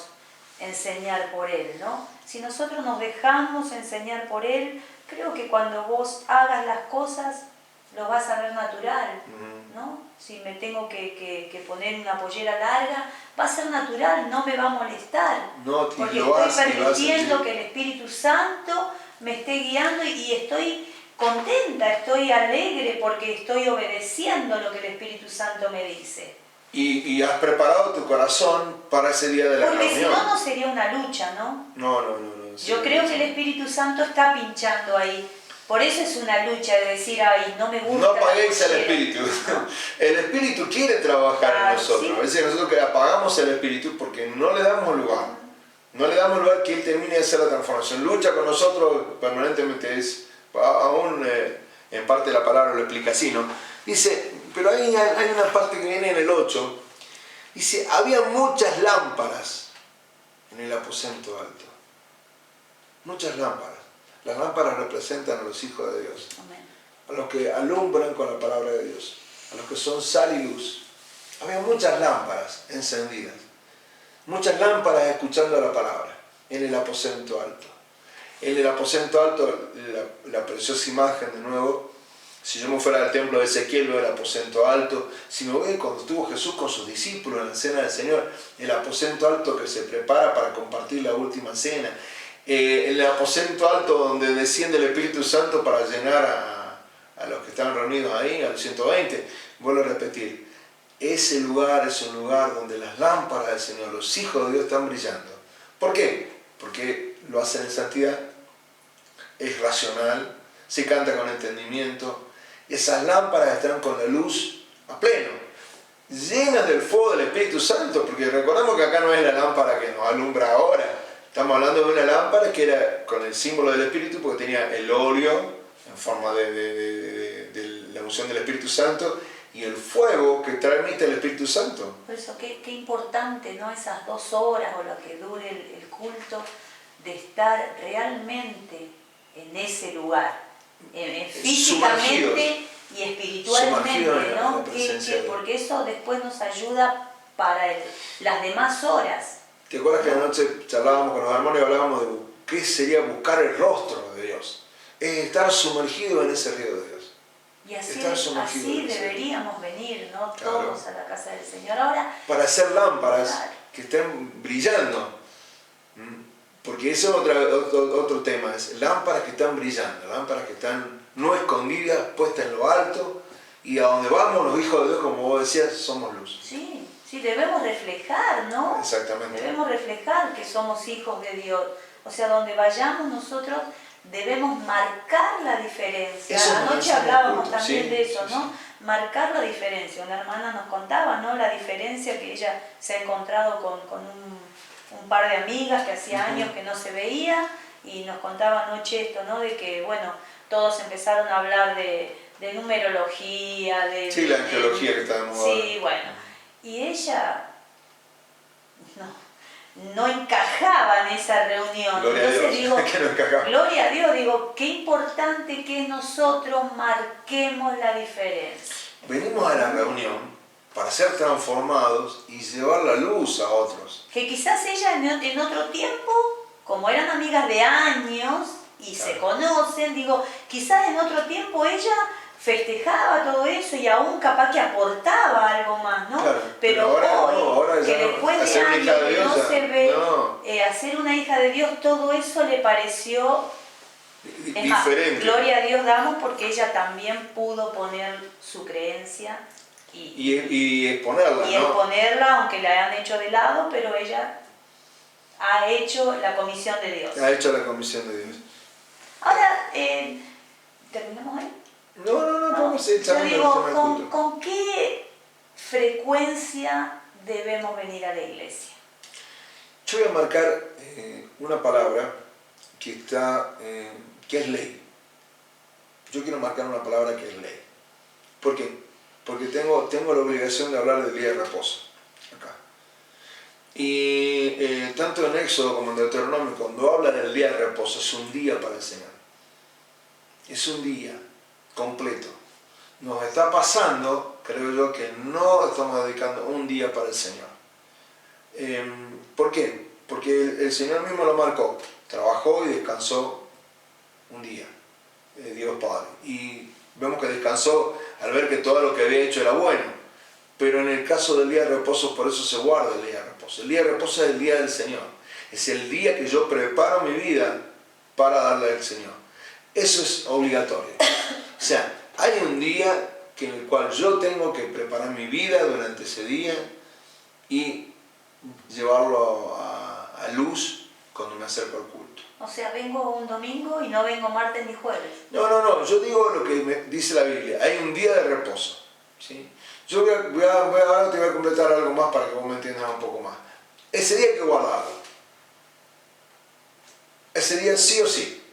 enseñar por Él, ¿no? Si nosotros nos dejamos enseñar por Él, creo que cuando vos hagas las cosas lo vas a ver natural, ¿no? Si me tengo que poner una pollera larga, va a ser natural, no me va a molestar. No, porque estoy permitiendo que el Espíritu Santo me esté guiando y estoy contenta, estoy alegre porque estoy obedeciendo lo que el Espíritu Santo me dice. Y has preparado tu corazón para ese día de la reunión. Porque si no, no sería una lucha, ¿no? No. Yo creo que el Espíritu Santo está pinchando ahí. Por eso es una lucha de decir, ay, no me gusta. No apaguéis al Espíritu. El Espíritu quiere trabajar en nosotros. Sí. A veces nosotros que apagamos el Espíritu porque no le damos lugar. No le damos lugar que Él termine de hacer la transformación. Lucha con nosotros permanentemente, es aún en parte la palabra lo explica así, ¿no? Dice, pero hay una parte que viene en el 8. Dice, había muchas lámparas en el aposento alto. Muchas lámparas. Las lámparas representan a los hijos de Dios. Amén. A los que alumbran con la palabra de Dios. A los que son sal y luz. Había muchas lámparas encendidas. Muchas lámparas escuchando la palabra en el aposento alto. En el aposento alto, la preciosa imagen de nuevo. Si yo me fuera al templo de Ezequiel, veo el aposento alto. Si me voy cuando estuvo Jesús con sus discípulos en la cena del Señor, el aposento alto que se prepara para compartir la última cena. El aposento alto donde desciende el Espíritu Santo para llenar a los que están reunidos ahí, a los 120. Vuelvo a repetir, ese lugar es un lugar donde las lámparas del Señor, los hijos de Dios están brillando. ¿Por qué? Porque lo hacen en santidad, es racional, se canta con entendimiento. Esas lámparas están con la luz a pleno, llenas del fuego del Espíritu Santo, porque recordamos que acá no es la lámpara que nos alumbra ahora. Estamos hablando de una lámpara que era con el símbolo del Espíritu, porque tenía el óleo en forma de la unción del Espíritu Santo y el fuego que transmite el Espíritu Santo. Por eso, qué importante, ¿no? Esas 2 horas o lo que dure el culto, de estar realmente en ese lugar, físicamente y espiritualmente, ¿no? Porque eso después nos ayuda para las demás horas. ¿Te acuerdas que anoche charlábamos con los hermanos y hablábamos de qué sería buscar el rostro de Dios? Es estar sumergido en ese río de Dios. Y así deberíamos venir, ¿no? Todos a la casa del Señor. Ahora, para hacer lámparas que estén brillando. Porque eso es otro tema, es lámparas que están brillando, lámparas que están no escondidas, puestas en lo alto, y a donde vamos los hijos de Dios, como vos decías, somos luz. Sí, debemos reflejar, ¿no? Exactamente. Debemos reflejar que somos hijos de Dios. O sea, donde vayamos nosotros debemos marcar la diferencia. Anoche hablábamos también de eso, ¿no? Marcar la diferencia. Una hermana nos contaba, ¿no? La diferencia que ella se ha encontrado con un par de amigas que hacía años que no se veía, y nos contaba anoche esto, ¿no? De que, bueno, todos empezaron a hablar de numerología, la angiología que está de moda. Sí, bueno. Y ella no encajaba en esa reunión. Gloria Entonces a Dios, digo, que no encajaba. Gloria a Dios, digo, qué importante que nosotros marquemos la diferencia. Venimos a la reunión para ser transformados y llevar la luz a otros. Que quizás ella en otro tiempo, como eran amigas de años y se conocen, digo, quizás en otro tiempo ella festejaba todo eso y aún capaz que aportaba algo más, ¿no? Claro, pero ahora que después de años que no se ve, hacer una hija de Dios, todo eso le pareció diferente. Gloria a Dios damos porque ella también pudo poner su creencia y exponerla, y exponerla, aunque la han hecho de lado, pero ella ha hecho la comisión de Dios. Ha hecho la comisión de Dios. Ahora, ¿terminamos ahí? No, vamos a seguir yo charlando. ¿Con qué frecuencia debemos venir a la iglesia? Yo voy a marcar una palabra que es ley. Yo quiero marcar una palabra que es ley. ¿Por qué? Porque tengo la obligación de hablar del día de reposo acá. Y tanto en Éxodo como en Deuteronomio, cuando habla del día de reposo, es un día para el Señor. Es un día completo. Nos está pasando, creo yo, que no estamos dedicando un día para el Señor. ¿Por qué? Porque el Señor mismo lo marcó. Trabajó y descansó un día, Dios Padre. Y vemos que descansó al ver que todo lo que había hecho era bueno. Pero en el caso del día de reposo, por eso se guarda el día de reposo. El día de reposo es el día del Señor. Es el día que yo preparo mi vida para darle al Señor. Eso es obligatorio. O sea, hay un día en el cual yo tengo que preparar mi vida durante ese día y llevarlo a luz cuando me acerco al culto. O sea, vengo un domingo y no vengo martes ni jueves. No, yo digo lo que me dice la Biblia. Hay un día de reposo, ¿sí? Yo ahora te voy a completar algo más para que vos me entiendas un poco más. Ese día hay que guardarlo. Ese día sí o sí.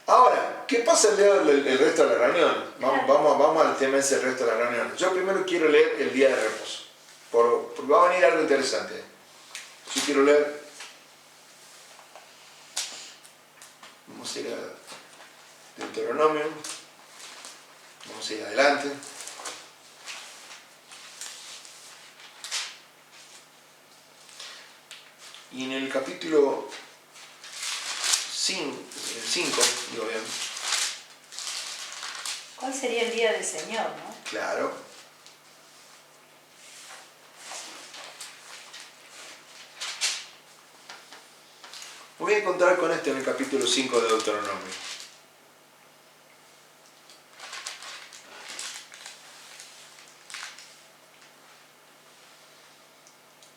Ahora, ¿qué pasa el resto de las reuniones? Vamos al tema ese, el resto de las reuniones. Yo primero quiero leer el día de reposo. Porque va a venir algo interesante. Yo quiero leer. Vamos a ir a Deuteronomio. Vamos a ir adelante. Y en el capítulo 5, digo bien. ¿Cuál sería el día del Señor, no? Claro. Voy a encontrar con esto en el capítulo 5 de Deuteronomio.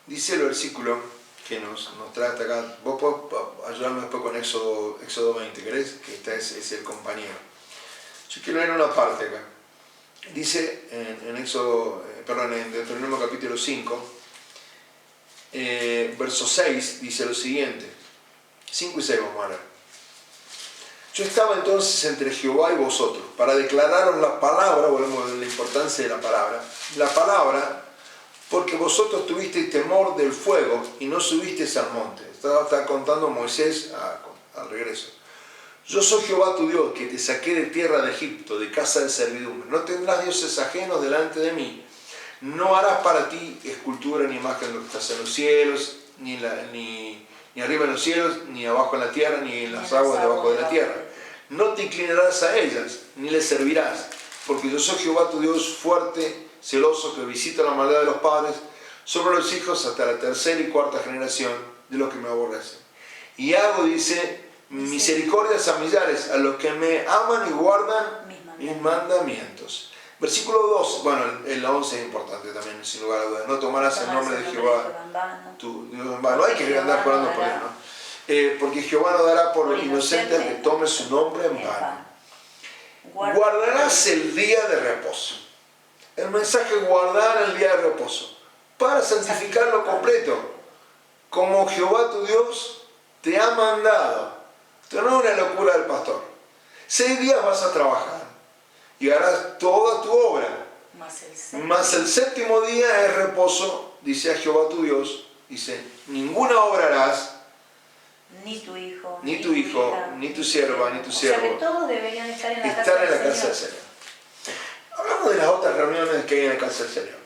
Dice el versículo que nos trae hasta acá. Vos podés ayudarme después con Éxodo 20, ¿querés? Que este es el compañero. Yo quiero leer una parte acá. Dice en Deuteronomio capítulo 5, verso 6, dice lo siguiente. 5 y 6 vamos a leer. Yo estaba entonces entre Jehová y vosotros para declararos la palabra, volvemos a la importancia de la palabra, porque vosotros tuvisteis temor del fuego y no subisteis al monte. Está contando Moisés al regreso. Yo soy Jehová tu Dios, que te saqué de tierra de Egipto, de casa de servidumbre. No tendrás dioses ajenos delante de mí. No harás para ti escultura ni imagen de lo que estás en los cielos, ni arriba en los cielos, ni abajo en la tierra, ni en las aguas debajo de la tierra. No te inclinarás a ellas, ni les servirás, porque yo soy Jehová tu Dios fuerte, celoso, que visita la maldad de los padres sobre los hijos hasta la tercera y cuarta generación de los que me aborrecen. Y hago, dice, misericordias a millares, a los que me aman y guardan mis mandamientos. Versículo 2, bueno, el 11 es importante también, sin lugar a dudas. No tomarás el nombre de Jehová tu Dios en vano. Hay que andar orando por él, ¿no? Porque Jehová no dará por inocente al que tome su nombre en vano. Guardarás el día de reposo. El mensaje es guardar el día de reposo para santificarlo completo, como Jehová tu Dios te ha mandado. Esto no es una locura del pastor. 6 días vas a trabajar y harás toda tu obra, mas el séptimo día es reposo, dice a Jehová tu Dios, dice, ninguna obra harás, ni tu hijo, ni tu sierva, ni tu siervo. O sea que todos deberían estar en la casa del Señor. Hablamos de las otras reuniones que hay en la casa del Señor.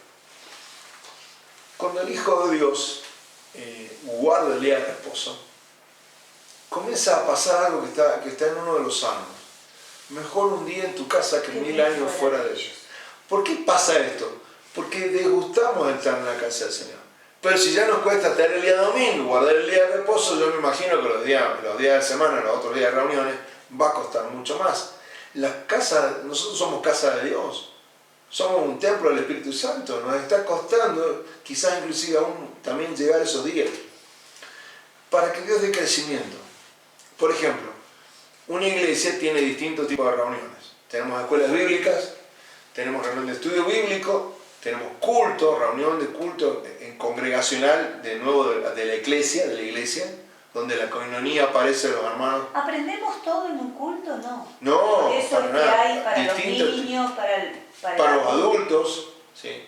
Cuando el Hijo de Dios guarda el día de reposo, comienza a pasar algo que está en uno de los salmos. Mejor un día en tu casa que 1000 años fuera de ellos. ¿Por qué pasa esto? Porque desgustamos estar en la casa del Señor. Pero si ya nos cuesta estar el día domingo, guardar el día de reposo, yo me imagino que los días de semana, los otros días de reuniones, va a costar mucho más. Nosotros somos casa de Dios. Somos un templo del Espíritu Santo. Nos está costando, quizás inclusive aún también llegar esos días. Para que Dios dé crecimiento. Por ejemplo, una iglesia tiene distintos tipos de reuniones. Tenemos escuelas bíblicas, tenemos reunión de estudio bíblico, tenemos culto, reunión de culto congregacional de la iglesia, donde la coinonía aparece de los hermanos. ¿Aprendemos todo en un culto? No. No, eso para que nada. hay para los niños, para los adultos, ¿sí?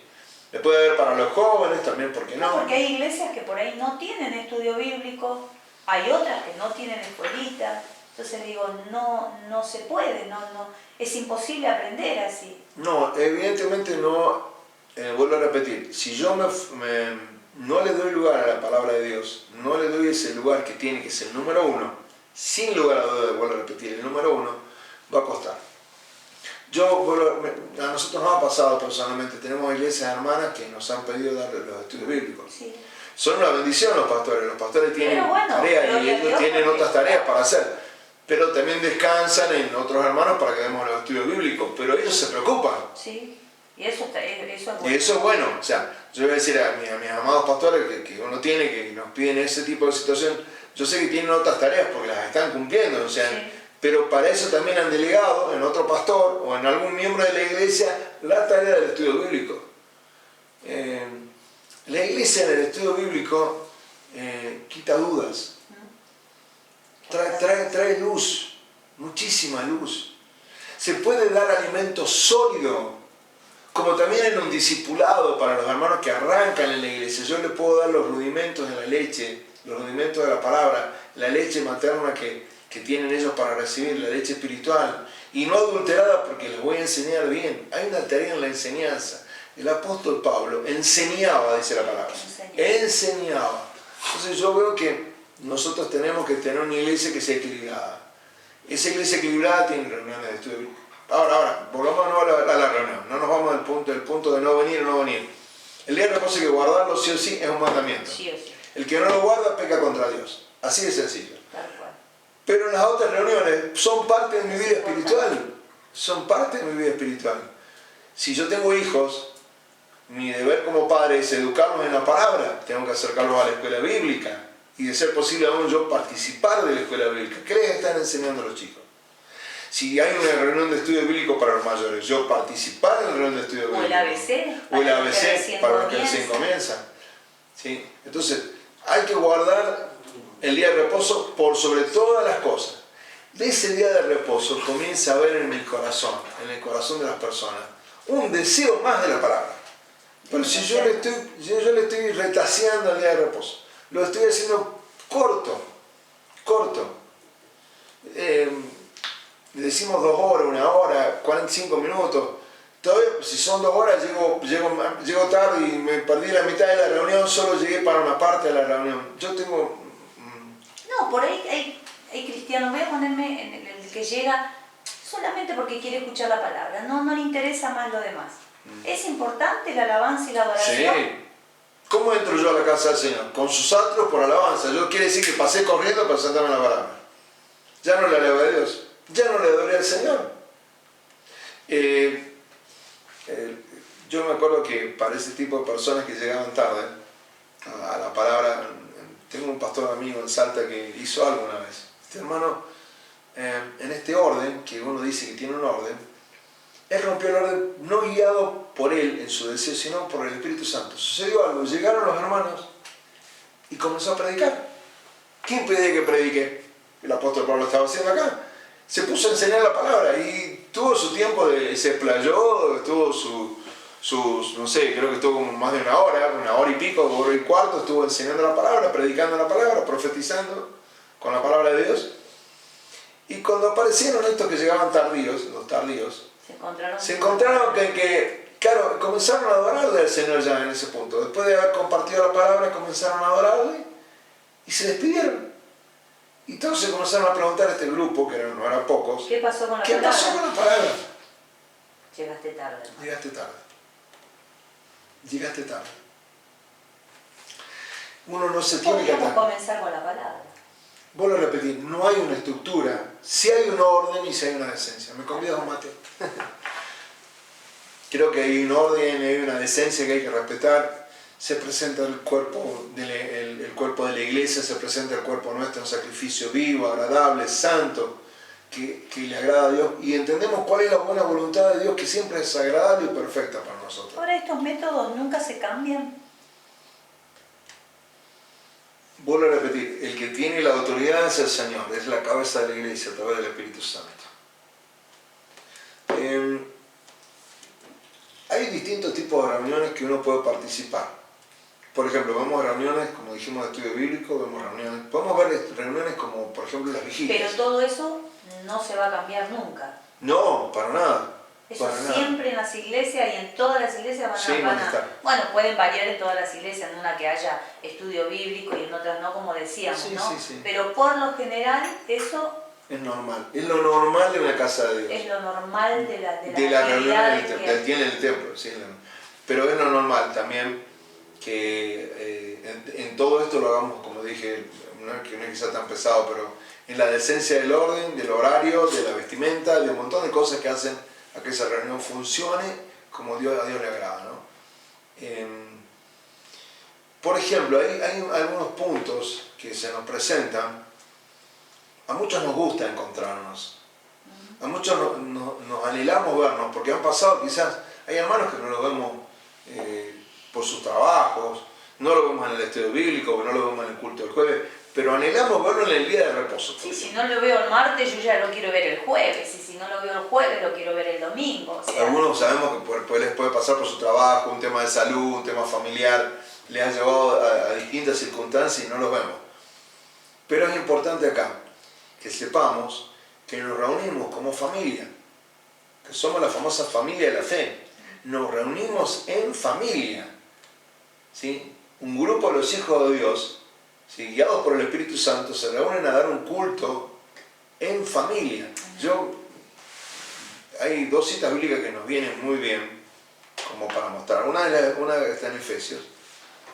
Le puede haber para los jóvenes también, ¿por qué no? Porque hay iglesias que por ahí no tienen estudio bíblico, hay otras que no tienen escuelitas. Entonces digo, no se puede, es imposible aprender así. No, evidentemente no, vuelvo a repetir, si yo no le doy lugar a la palabra de Dios, no le doy ese lugar que tiene que ser el número 1, sin lugar a dudas, vuelvo a repetir, el número 1, va a costar. A nosotros nos ha pasado personalmente, tenemos iglesias hermanas que nos han pedido dar los estudios bíblicos. Sí. Son una bendición los pastores tienen tareas y ellos tienen otras tareas para hacer, pero también descansan en otros hermanos para que demos los estudios bíblicos, pero ellos se preocupan. Sí, y eso es bueno. Y eso es bueno, o sea, yo voy a decir a mis amados pastores que uno tiene, que nos piden ese tipo de situación, yo sé que tienen otras tareas porque las están cumpliendo, o sea, Sí. pero para eso también han delegado en otro pastor o en algún miembro de la iglesia la tarea del estudio bíblico. La iglesia en el estudio bíblico quita dudas, trae luz, muchísima luz. Se puede dar alimento sólido, como también en un discipulado para los hermanos que arrancan en la iglesia. Yo les puedo dar los rudimentos de la leche, los rudimentos de la palabra, la leche materna que tienen ellos para recibir, la leche espiritual, y no adulterada porque les voy a enseñar bien. Hay una tarea en la enseñanza. El apóstol Pablo enseñaba, dice la palabra. Enseñaba. Entonces yo veo que nosotros tenemos que tener una iglesia que sea equilibrada. Esa iglesia equilibrada tiene reuniones de estudio. Ahora, volvamos a la reunión. No nos vamos del punto de no venir o no venir. El día de reposo hay que guardarlo sí o sí, es un mandamiento. Sí o sí. El que no lo guarda peca contra Dios. Así de sencillo. Tal cual. Pero en las otras reuniones son parte de mi vida espiritual. Son parte de mi vida espiritual. Si yo tengo hijos, mi deber como padre es educarlos en la palabra. Tengo que acercarlos a la escuela bíblica. Y de ser posible aún yo participar de la escuela bíblica. ¿Qué les están enseñando a los chicos? Si hay una reunión de estudio bíblico para los mayores, yo participar en la reunión de estudio bíblico. O el ABC. O el ABC para los que recién comienzan. ¿Sí? Entonces, hay que guardar el día de reposo por sobre todas las cosas. De ese día de reposo comienza a haber en el corazón de las personas, un deseo más de la palabra. Pero si yo le estoy retaseando el día de reposo, lo estoy haciendo corto. Le decimos 2 horas, 1 hora, 45 minutos. Todavía, si son 2 horas, llego tarde y me perdí la mitad de la reunión, solo llegué para una parte de la reunión. Yo tengo... No, por ahí hay cristianos, voy a ponerme en el que llega solamente porque quiere escuchar la palabra, no le interesa más lo demás. ¿Es importante la alabanza y la adoración? Sí. ¿Cómo entro yo a la casa del Señor? Con sus atros por alabanza. Yo quiere decir que pasé corriendo para sentarme en la palabra. Ya no le alabé a Dios, ya no le adoré al Señor. Yo me acuerdo que para ese tipo de personas que llegaban tarde a la palabra, tengo un pastor amigo en Salta que hizo algo una vez. Este hermano, en este orden, que uno dice que tiene un orden, él rompió el orden no guiado por él en su deseo, sino por el Espíritu Santo. Sucedió algo, llegaron los hermanos y comenzó a predicar. ¿Quién pedía que predique? El apóstol Pablo estaba haciendo acá. Se puso a enseñar la palabra y tuvo su tiempo, se explayó, tuvo sus, no sé, creo que estuvo como más de 1 hora y pico, 1 hora y cuarto, estuvo enseñando la palabra, predicando la palabra, profetizando con la palabra de Dios. Y cuando aparecieron estos que llegaban tardíos, los tardíos, se encontraron que, claro, comenzaron a adorarle al Señor ya en ese punto. Después de haber compartido la palabra, comenzaron a adorarle y se despidieron. Y todos se comenzaron a preguntar a este grupo, que no eran pocos, ¿qué pasó con la ¿qué palabra? pasó con la palabra? Llegaste tarde. ¿No? Llegaste tarde. Uno no se tiene que Podríamos atar. comenzar con la palabra. Vuelvo a repetir, no hay una estructura, sí hay un orden y sí hay una decencia. ¿Me convidas, Mateo? Creo que hay un orden, hay una decencia que hay que respetar. Se presenta el cuerpo el cuerpo de la iglesia, se presenta el cuerpo nuestro, un sacrificio vivo, agradable, santo, que le agrada a Dios. Y entendemos cuál es la buena voluntad de Dios, que siempre es agradable y perfecta para nosotros. Ahora, estos métodos nunca se cambian. Vuelvo a repetir, el que tiene la autoridad es el Señor, es la cabeza de la iglesia a través del Espíritu Santo. Hay distintos tipos de reuniones que uno puede participar. Por ejemplo, vemos reuniones, como dijimos, de estudio bíblico, podemos ver reuniones como, por ejemplo, las vigilias. Pero todo eso no se va a cambiar nunca. No, para nada. Eso para siempre nada. en las iglesias y en todas las iglesias van a estar. Bueno, pueden variar en todas las iglesias, en una que haya estudio bíblico y en otras no, como decíamos, Sí, ¿no? sí. Pero por lo general eso Es normal. Es lo normal de una casa de Dios. Es lo normal de la reunión actividad del día en el templo. Sí, pero es lo normal también que en todo esto lo hagamos, como dije, no es que sea tan pesado, pero en la decencia del orden, del horario, de la vestimenta, de un montón de cosas que hacen a que esa reunión funcione como a Dios le agrada, ¿no? Por ejemplo, hay algunos puntos que se nos presentan. A muchos nos gusta encontrarnos, a muchos nos anhelamos vernos, porque han pasado quizás, hay hermanos que no los vemos por sus trabajos, no lo vemos en el estudio bíblico, no lo vemos en el culto del jueves, pero anhelamos verlo en el día de reposo. Sí, si no lo veo el martes, yo ya lo quiero ver el jueves, y si no lo veo el jueves, lo quiero ver el domingo. O sea, algunos sabemos que les puede pasar por su trabajo, un tema de salud, un tema familiar, les ha llevado a distintas circunstancias y no los vemos. Pero es importante acá que sepamos que nos reunimos como familia, que somos la famosa familia de la fe. Nos reunimos en familia, ¿sí? Un grupo de los hijos de Dios, ¿sí?, guiados por el Espíritu Santo, se reúnen a dar un culto en familia. Hay dos citas bíblicas que nos vienen muy bien como para mostrar. Una está en Efesios.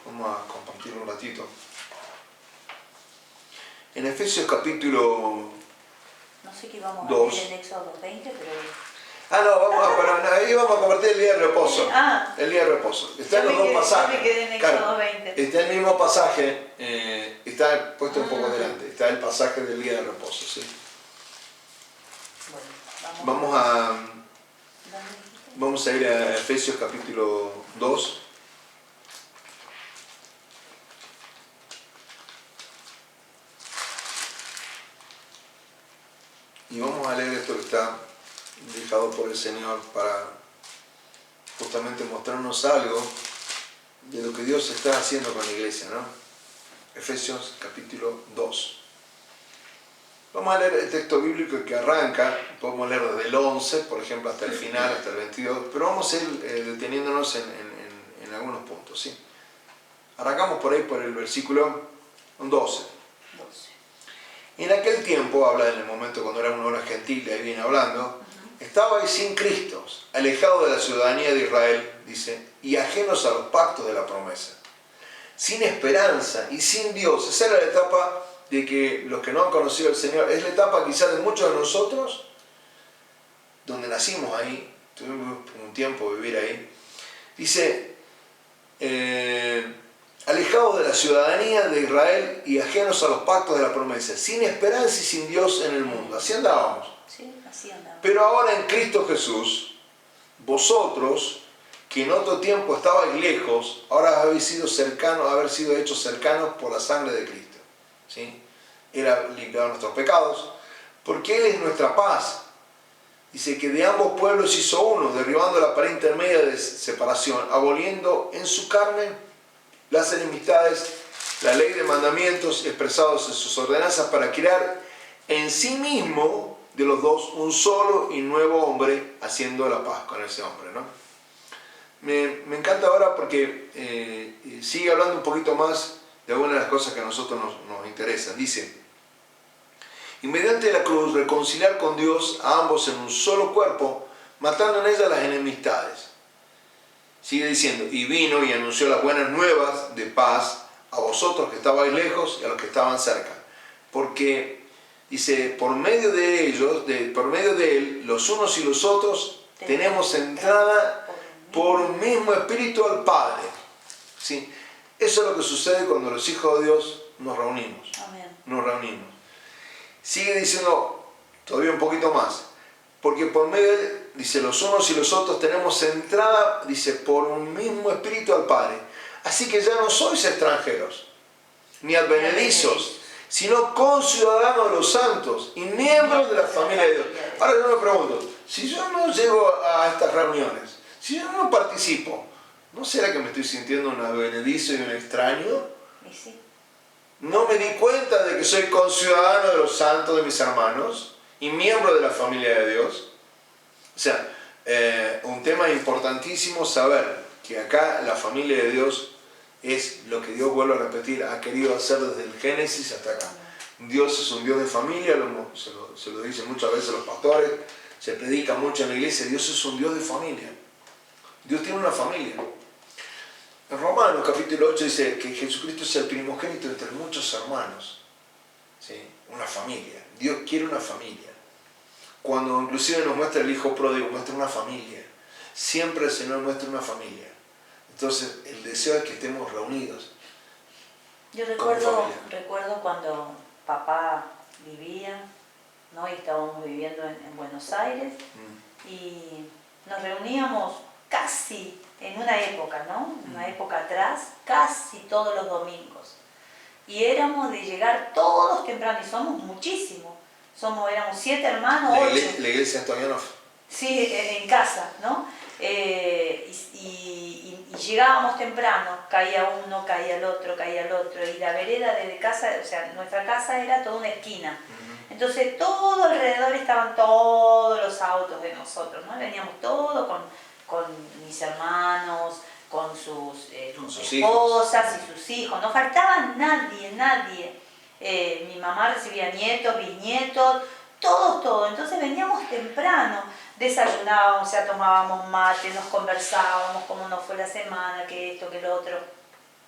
Vamos a compartirlo un ratito. En Efesios capítulo no sé qué vamos 2. a ver en Éxodo 20, pero... ahí vamos a compartir el día de reposo. El día de reposo. Está en los dos pasajes. Yo me quedé en Éxodo 20. Está el mismo pasaje, está puesto un poco delante. Está el pasaje del día de reposo, ¿sí? Bueno, vamos a ir a Efesios capítulo 2. Y vamos a leer esto que está dejado por el Señor para justamente mostrarnos algo de lo que Dios está haciendo con la iglesia, ¿no? Efesios capítulo 2. Vamos a leer el texto bíblico que arranca, podemos leer desde el 11, por ejemplo, hasta el final, hasta el 22, pero vamos a ir deteniéndonos en algunos puntos, ¿sí? Arrancamos por ahí por el versículo 12. En aquel tiempo, habla en el momento cuando era una hora gentil, ahí viene hablando, estabais sin Cristo, alejados de la ciudadanía de Israel, dice, y ajenos a los pactos de la promesa, sin esperanza y sin Dios. Esa era la etapa de que los que no han conocido al Señor, es la etapa quizás de muchos de nosotros, donde nacimos ahí, tuvimos un tiempo de vivir ahí, dice, alejados de la ciudadanía de Israel y ajenos a los pactos de la promesa, sin esperanza y sin Dios en el mundo. Así andábamos. Sí, así andábamos. Pero ahora en Cristo Jesús, vosotros, que en otro tiempo estabais lejos, ahora habéis sido cercanos, haber sido hechos cercanos por la sangre de Cristo. ¿Sí? Era limpiado nuestros pecados, porque Él es nuestra paz. Dice que de ambos pueblos hizo uno, derribando la pared intermedia de separación, aboliendo en su carne las enemistades, la ley de mandamientos expresados en sus ordenanzas, para crear en sí mismo de los dos un solo y nuevo hombre, haciendo la paz con ese hombre, ¿no? Me encanta ahora porque sigue hablando un poquito más de algunas de las cosas que a nosotros nos interesan. Dice, y mediante la cruz reconciliar con Dios a ambos en un solo cuerpo, matando en ella las enemistades. Sigue diciendo, y vino y anunció las buenas nuevas de paz a vosotros que estabais lejos y a los que estaban cerca. Porque, dice, por medio de ellos, por medio de Él, los unos y los otros, tenemos entrada por un mismo espíritu al Padre. ¿Sí? Eso es lo que sucede cuando los hijos de Dios nos reunimos. Amén. Nos reunimos. Sigue diciendo todavía un poquito más. Porque por medio de Él, dice, los unos y los otros tenemos entrada, dice, por un mismo espíritu al Padre. Así que ya no sois extranjeros, ni advenedizos, sino conciudadanos de los santos y miembros de la familia de Dios. Ahora yo me pregunto, si yo no llego a estas reuniones, si yo no participo, ¿no será que me estoy sintiendo un advenedizo y un extraño? Sí. ¿No me di cuenta de que soy conciudadano de los santos de mis hermanos y miembro de la familia de Dios? O sea, un tema importantísimo saber que acá la familia de Dios es lo que Dios, vuelvo a repetir, ha querido hacer desde el Génesis hasta acá. Dios es un Dios de familia, se lo dicen muchas veces los pastores, se predica mucho en la iglesia, Dios es un Dios de familia. Dios tiene una familia. En Romanos capítulo 8 dice que Jesucristo es el primogénito entre muchos hermanos. ¿Sí? Una familia. Dios quiere una familia. Cuando inclusive nos muestra el Hijo pródigo, muestra una familia. Siempre el Señor muestra una familia. Entonces el deseo es que estemos reunidos. Yo recuerdo cuando papá vivía, ¿no? Y estábamos viviendo en Buenos Aires y nos reuníamos casi en una época, ¿no? Una época atrás, casi todos los domingos. Y éramos de llegar todos temprano, y somos muchísimos. Éramos 7 hermanos, 8. La iglesia todavía no. Sí, en casa, ¿no? Y llegábamos temprano, caía uno, caía el otro, y la vereda de casa, o sea, nuestra casa era toda una esquina. Entonces todo alrededor estaban todos los autos de nosotros, ¿no? Veníamos todos con mis hermanos, con sus esposas y sus hijos, no faltaba nadie. Mi mamá recibía nietos, bisnietos, todo. Entonces veníamos temprano, desayunábamos, o sea, tomábamos mate, nos conversábamos cómo nos fue la semana, que esto, que lo otro.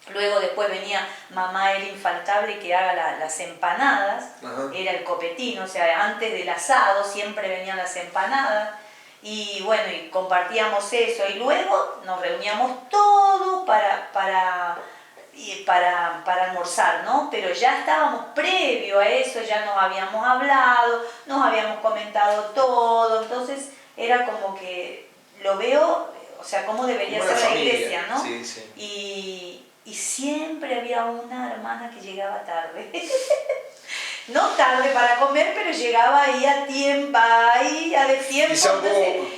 Luego después venía mamá, era infaltable que haga las empanadas, era el copetino, o sea, antes del asado siempre venían las empanadas. Y bueno, y compartíamos eso, y luego nos reuníamos todos para almorzar, ¿no? Pero ya estábamos previo a eso, ya nos habíamos hablado, nos habíamos comentado todo, entonces era como que lo veo, o sea, cómo debería ser la iglesia, ¿no? Sí, sí. Y siempre había una hermana que llegaba tarde. No tarde para comer, pero llegaba ahí a tiempo, ahí a de tiempo. Quizá un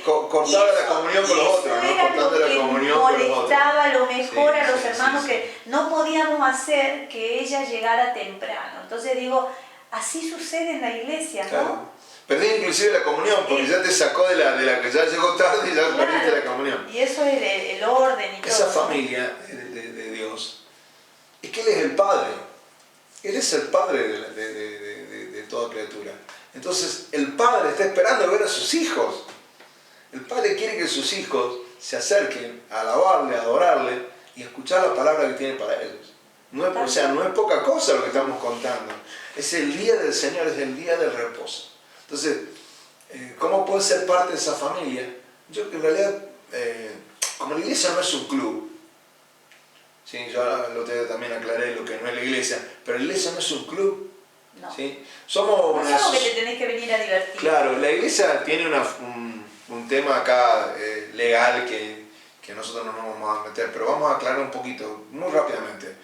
poco cortaba la comunión con los otros, ¿no? Cortando la comunión con los otros. Molestaba lo mejor a los hermanos que no podíamos hacer que ella llegara temprano. Entonces digo, así sucede en la iglesia, ¿no? Claro. Perdí inclusive la comunión, porque ya te sacó de la que ya llegó tarde y ya perdiste la comunión. Y eso es el orden y todo. Esa familia de Dios, es que Él es el Padre. Él es el Padre de toda criatura. Entonces, el Padre está esperando ver a sus hijos. El Padre quiere que sus hijos se acerquen a alabarle, a adorarle y a escuchar la palabra que tiene para ellos. O sea, no es poca cosa lo que estamos contando. Es el día del Señor, es el día del reposo. Entonces, ¿cómo puede ser parte de esa familia? Yo en realidad, como la iglesia no es un club, sí, yo el otro día también aclaré lo que no es la iglesia, pero la iglesia no es un club. No. ¿Sí? Somos no es algo que te tenés que venir a divertir. Claro, la iglesia tiene un tema acá legal que nosotros no nos vamos a meter, pero vamos a aclarar un poquito, muy rápidamente.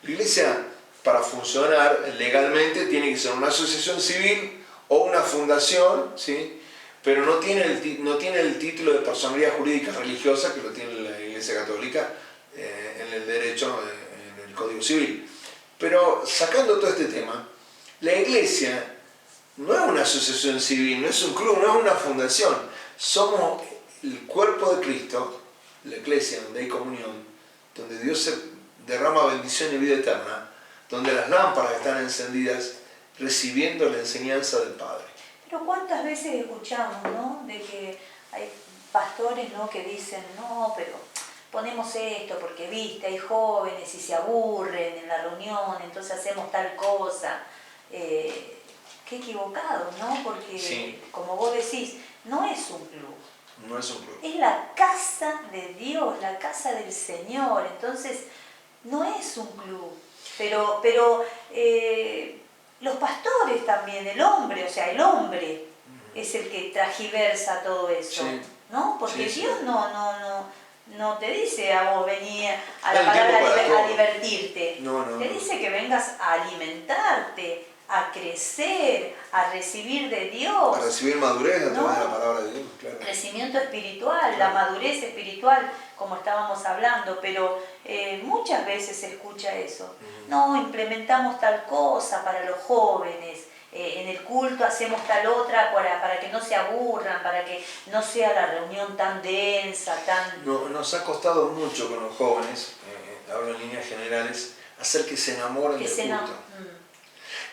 La iglesia, para funcionar legalmente, tiene que ser una asociación civil o una fundación, ¿sí? Pero no tiene el título de personalidad jurídica religiosa que lo tiene la iglesia católica en el derecho, en el Código Civil. Pero sacando todo este tema, la iglesia no es una asociación civil, no es un club, no es una fundación. Somos el cuerpo de Cristo, la iglesia donde hay comunión, donde Dios se derrama bendición y vida eterna, donde las lámparas están encendidas recibiendo la enseñanza del Padre. Pero ¿cuántas veces escuchamos, ¿no? De que hay pastores, ¿no? Que dicen, no, pero ponemos esto porque, viste, hay jóvenes y se aburren en la reunión, entonces hacemos tal cosa. Qué equivocado, ¿no? Porque, sí, como vos decís, no es un club. No es un club. Es la casa de Dios, la casa del Señor. Entonces, no es un club. Pero los pastores también, el hombre, o sea, el hombre es el que transgiversa todo eso, sí, ¿no? Porque sí, Dios no te dice a vos venir a la palabra a divertirte. Te dice que vengas a alimentarte, a crecer, a recibir de Dios. A recibir madurez a través de la palabra de Dios, claro. Crecimiento espiritual, claro, la madurez espiritual, como estábamos hablando, pero muchas veces se escucha eso. No, implementamos tal cosa para los jóvenes, en el culto hacemos tal otra para que no se aburran, para que no sea la reunión tan densa, tan... Nos ha costado mucho con los jóvenes, hablo en líneas generales, hacer que se enamoren del culto.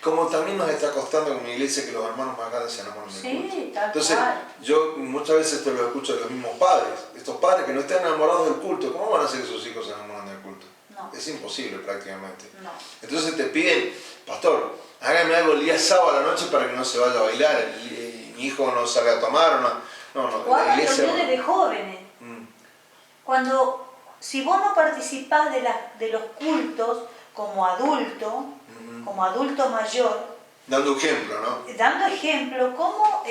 Como también nos está costando como iglesia que los hermanos más grandes se enamoren del culto. Sí, tal Entonces, cual. yo muchas veces esto lo escucho de los mismos padres. Estos padres que no están enamorados del culto, ¿cómo van a hacer que sus hijos se enamoren del culto? No. Es imposible prácticamente. No. Entonces te piden, pastor, hágame algo el día sábado a la noche para que no se vaya a bailar, mi hijo no salga a tomar, O hagan reuniones de jóvenes. Si vos no participás de los cultos como adulto mayor, dando ejemplo, ¿no? Dando ejemplo, ¿cómo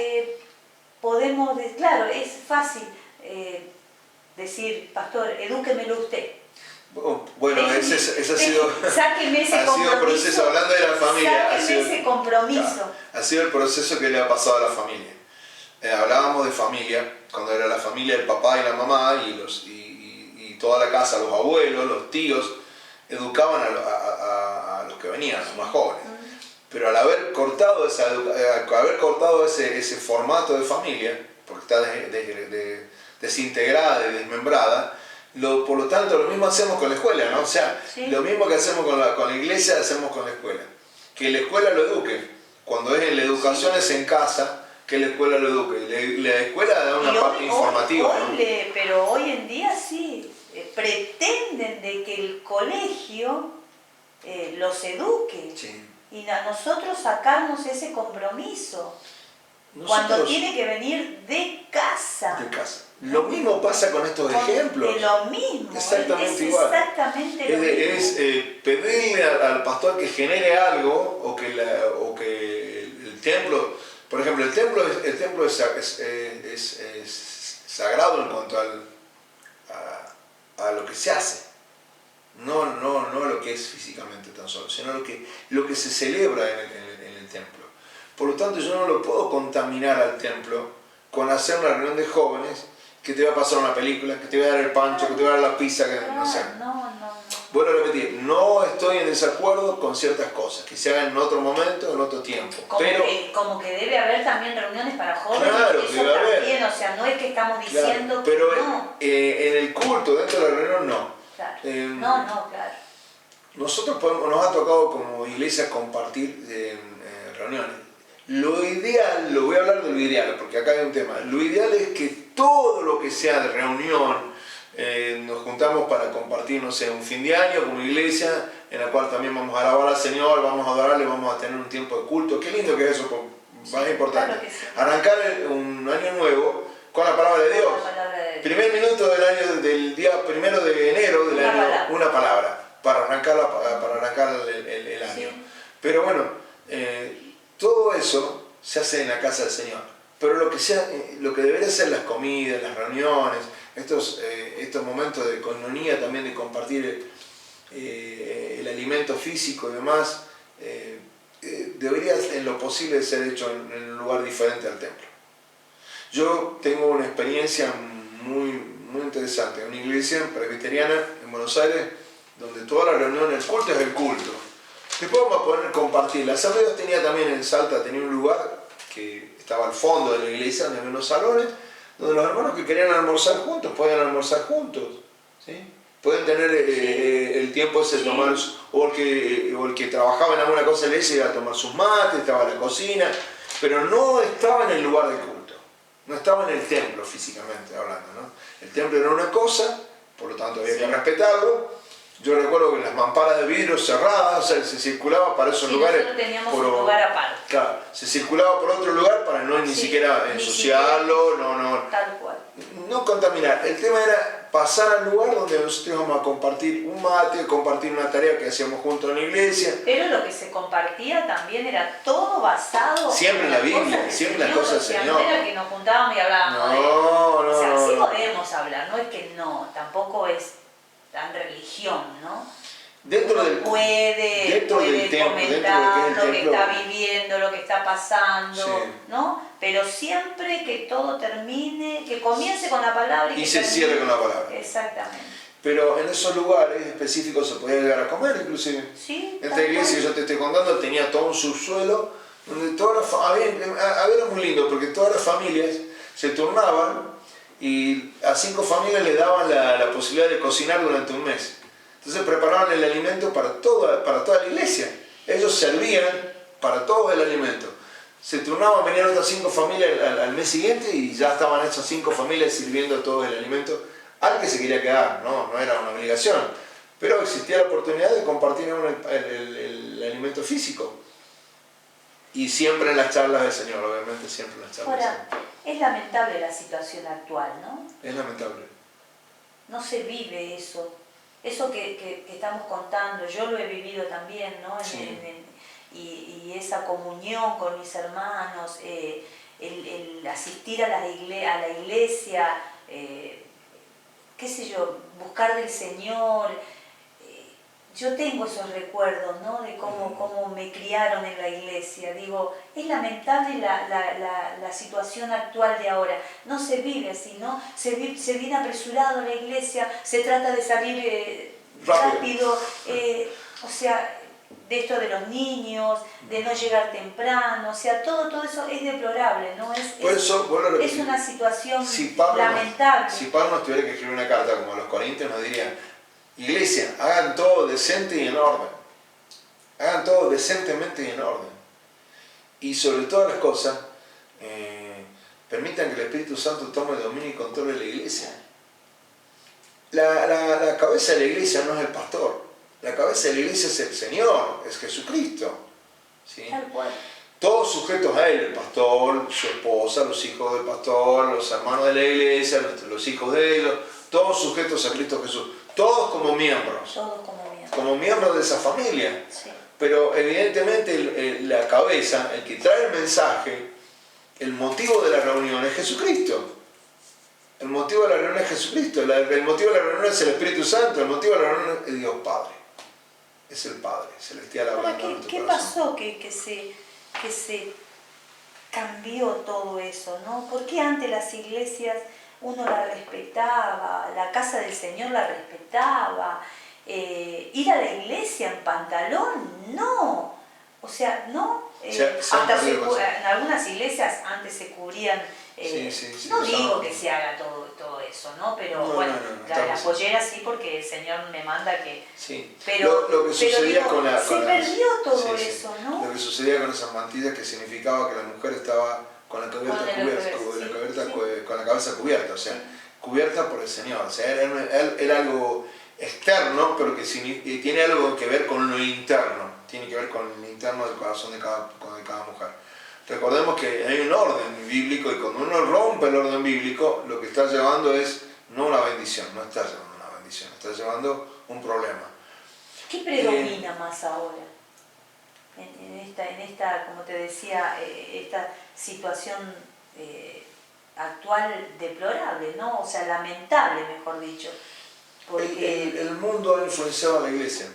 podemos, claro, es fácil decir, pastor, edúquemelo usted. Bueno, ese ha sido, sáqueme ese compromiso, proceso, hablando de la familia, sáqueme ese compromiso. Claro, ha sido el proceso que le ha pasado a la familia. Hablábamos de familia, cuando era la familia del papá y la mamá y toda la casa, los abuelos, los tíos, educaban a los que venían, a los más jóvenes. Pero al haber cortado ese formato de familia, porque está desintegrada y desmembrada, por lo tanto lo mismo hacemos con la escuela, ¿no? O sea, sí, lo mismo que hacemos con la iglesia, hacemos con la escuela. Que la escuela lo eduque. Cuando es en la educación, sí, es en casa, que la escuela lo eduque. La escuela da una parte informativa, ¿no? Pero hoy en día sí, pretenden de que el colegio los eduque. Sí. Y a nosotros sacarnos ese compromiso. Cuando tiene que venir de casa. De casa. Lo mismo pasa con estos ejemplos. Lo mismo. Exactamente igual. Exactamente lo mismo. Es pedirle al pastor que genere algo o que el templo, por ejemplo, el templo es sagrado en cuanto a lo que se hace. No lo que es físicamente tan solo, sino lo que se celebra en el templo. Por lo tanto, yo no lo puedo contaminar al templo con hacer una reunión de jóvenes que te va a pasar una película, que te va a dar el pancho, que te va a dar la pizza, que no sé. Vuelvo a repetir, no estoy en desacuerdo con ciertas cosas, que se hagan en otro momento, en otro tiempo. Como que debe haber también reuniones para jóvenes, claro, eso también, haber. O sea, no es que estamos diciendo, claro, pero que no. En el culto, dentro de la reunión, no. Claro. Claro. Nosotros nos ha tocado como iglesia compartir reuniones. Lo ideal, lo voy a hablar de lo ideal, porque acá hay un tema. Lo ideal es que todo lo que sea de reunión, nos juntamos para compartir, no sé, un fin de año como iglesia, en la cual también vamos a alabar al Señor, vamos a adorarle, vamos a tener un tiempo de culto. Qué lindo que es eso, más importante. Claro, sí. Arrancar un año nuevo con la palabra de Dios. Primer minuto del día 1 de enero del año, una palabra para arrancar el año. Sí. Pero bueno, todo eso se hace en la casa del Señor. Pero lo que debería ser las comidas, las reuniones, estos momentos de coinonía también, de compartir el alimento físico y demás, debería en lo posible ser hecho en un lugar diferente al templo. Yo tengo una experiencia muy interesante, una iglesia presbiteriana en Buenos Aires, donde toda la reunión, el culto es el culto. Después vamos a poder compartir. La Asamblea de Dios tenía también en Salta, tenía un lugar que estaba al fondo de la iglesia, donde había unos salones, donde los hermanos que querían almorzar juntos, podían almorzar juntos. ¿Sí? Pueden tener el tiempo ese de tomar, o el que trabajaba en alguna cosa de la iglesia iba a tomar sus mates, estaba en la cocina, pero no estaba en el lugar del culto, no estaba en el templo físicamente hablando, ¿no? El templo era una cosa, por lo tanto había que respetarlo. Yo recuerdo que las mamparas de vidrio cerradas, o sea, se circulaba para esos lugares. Nosotros teníamos un lugar aparte. Claro, se circulaba por otro lugar para no ni siquiera ensuciarlo, tal cual. No contaminar. El tema era pasar al lugar donde nosotros íbamos a compartir un mate, compartir una tarea que hacíamos juntos en la iglesia. Pero lo que se compartía también era todo basado siempre en la Biblia, siempre en las cosas del Señor. No era que nos juntábamos y hablábamos o sea, sí podemos hablar, no es que no, tampoco es tan religión, ¿no? Dentro del templo, comentar lo que está viviendo, lo que está pasando, sí, ¿no? Pero siempre que todo termine, que comience con la palabra y se cierre con la palabra. Exactamente. Pero en esos lugares específicos se podía llegar a comer, inclusive. Sí. Esta iglesia que yo te estoy contando tenía todo un subsuelo donde era muy lindo porque todas las familias se turnaban y a 5 familias le daban la posibilidad de cocinar durante un mes. Entonces preparaban el alimento para toda la iglesia. Ellos servían para todos el alimento. Se turnaban, venían otras 5 familias al mes siguiente y ya estaban esas 5 familias sirviendo a todos el alimento al que se quería quedar, no era una obligación, pero existía la oportunidad de compartir el alimento físico. Y siempre en las charlas del Señor, obviamente siempre en las charlas del Señor. Ahora, es lamentable la situación actual, ¿no? Es lamentable. No se vive eso. Eso que estamos contando, yo lo he vivido también, ¿no? Sí. Y esa comunión con mis hermanos, el asistir a la iglesia, qué sé yo, buscar del Señor. Yo tengo esos recuerdos, ¿no? De cómo me criaron en la iglesia. Digo, es lamentable la situación actual de ahora. No se vive así, ¿no? Se viene apresurado a la iglesia, se trata de salir rápido. O sea, de esto de los niños, de no llegar temprano. O sea, todo eso es deplorable, ¿no? Es una situación lamentable. Si Pablo nos tuviera que escribir una carta como a los Corintios, nos diría: Iglesia, hagan todo decente y en orden. Hagan todo decentemente y en orden. Y sobre todas las cosas, permitan que el Espíritu Santo tome el dominio y controle la iglesia. La cabeza de la iglesia no es el pastor. La cabeza de la iglesia es el Señor, es Jesucristo. ¿Sí? Tal cual. Todos sujetos a Él, el pastor, su esposa, los hijos del pastor, los hermanos de la iglesia, los hijos de ellos, todos sujetos a Cristo Jesús. Todos como miembros. Todos como miembros. Como miembros de esa familia. Sí. Pero evidentemente la cabeza, el que trae el mensaje, el motivo de la reunión es Jesucristo. El motivo de la reunión es Jesucristo. El motivo de la reunión es el Espíritu Santo. El motivo de la reunión es Dios Padre. Es el Padre celestial hablando en tu ¿Qué corazón. pasó que se cambió todo eso, ¿no? ¿Por qué antes las iglesias uno la respetaba, la casa del Señor la respetaba? Ir a la iglesia en pantalón, no. O sea, no. En algunas iglesias antes se cubrían. No digo que se haga todo eso, ¿no? Pero bueno, la pollera sí, porque el Señor me manda que... Sí. Pero, lo que sucedía se perdió todo eso, ¿no? Lo que sucedía con esas mantillas, que significaba que la mujer estaba con la cabeza cubierta, o sea, cubierta por el Señor. O sea, era algo externo, pero que tiene algo que ver con lo interno. Tiene que ver con el interno del corazón de cada mujer. Recordemos que hay un orden bíblico, y cuando uno rompe el orden bíblico, lo que está llevando es no una bendición, no está llevando una bendición, está llevando un problema. ¿Qué predomina más ahora? En esta, como te decía, esta situación actual deplorable, ¿no? O sea, lamentable, mejor dicho. Porque... El mundo ha influenciado a la iglesia.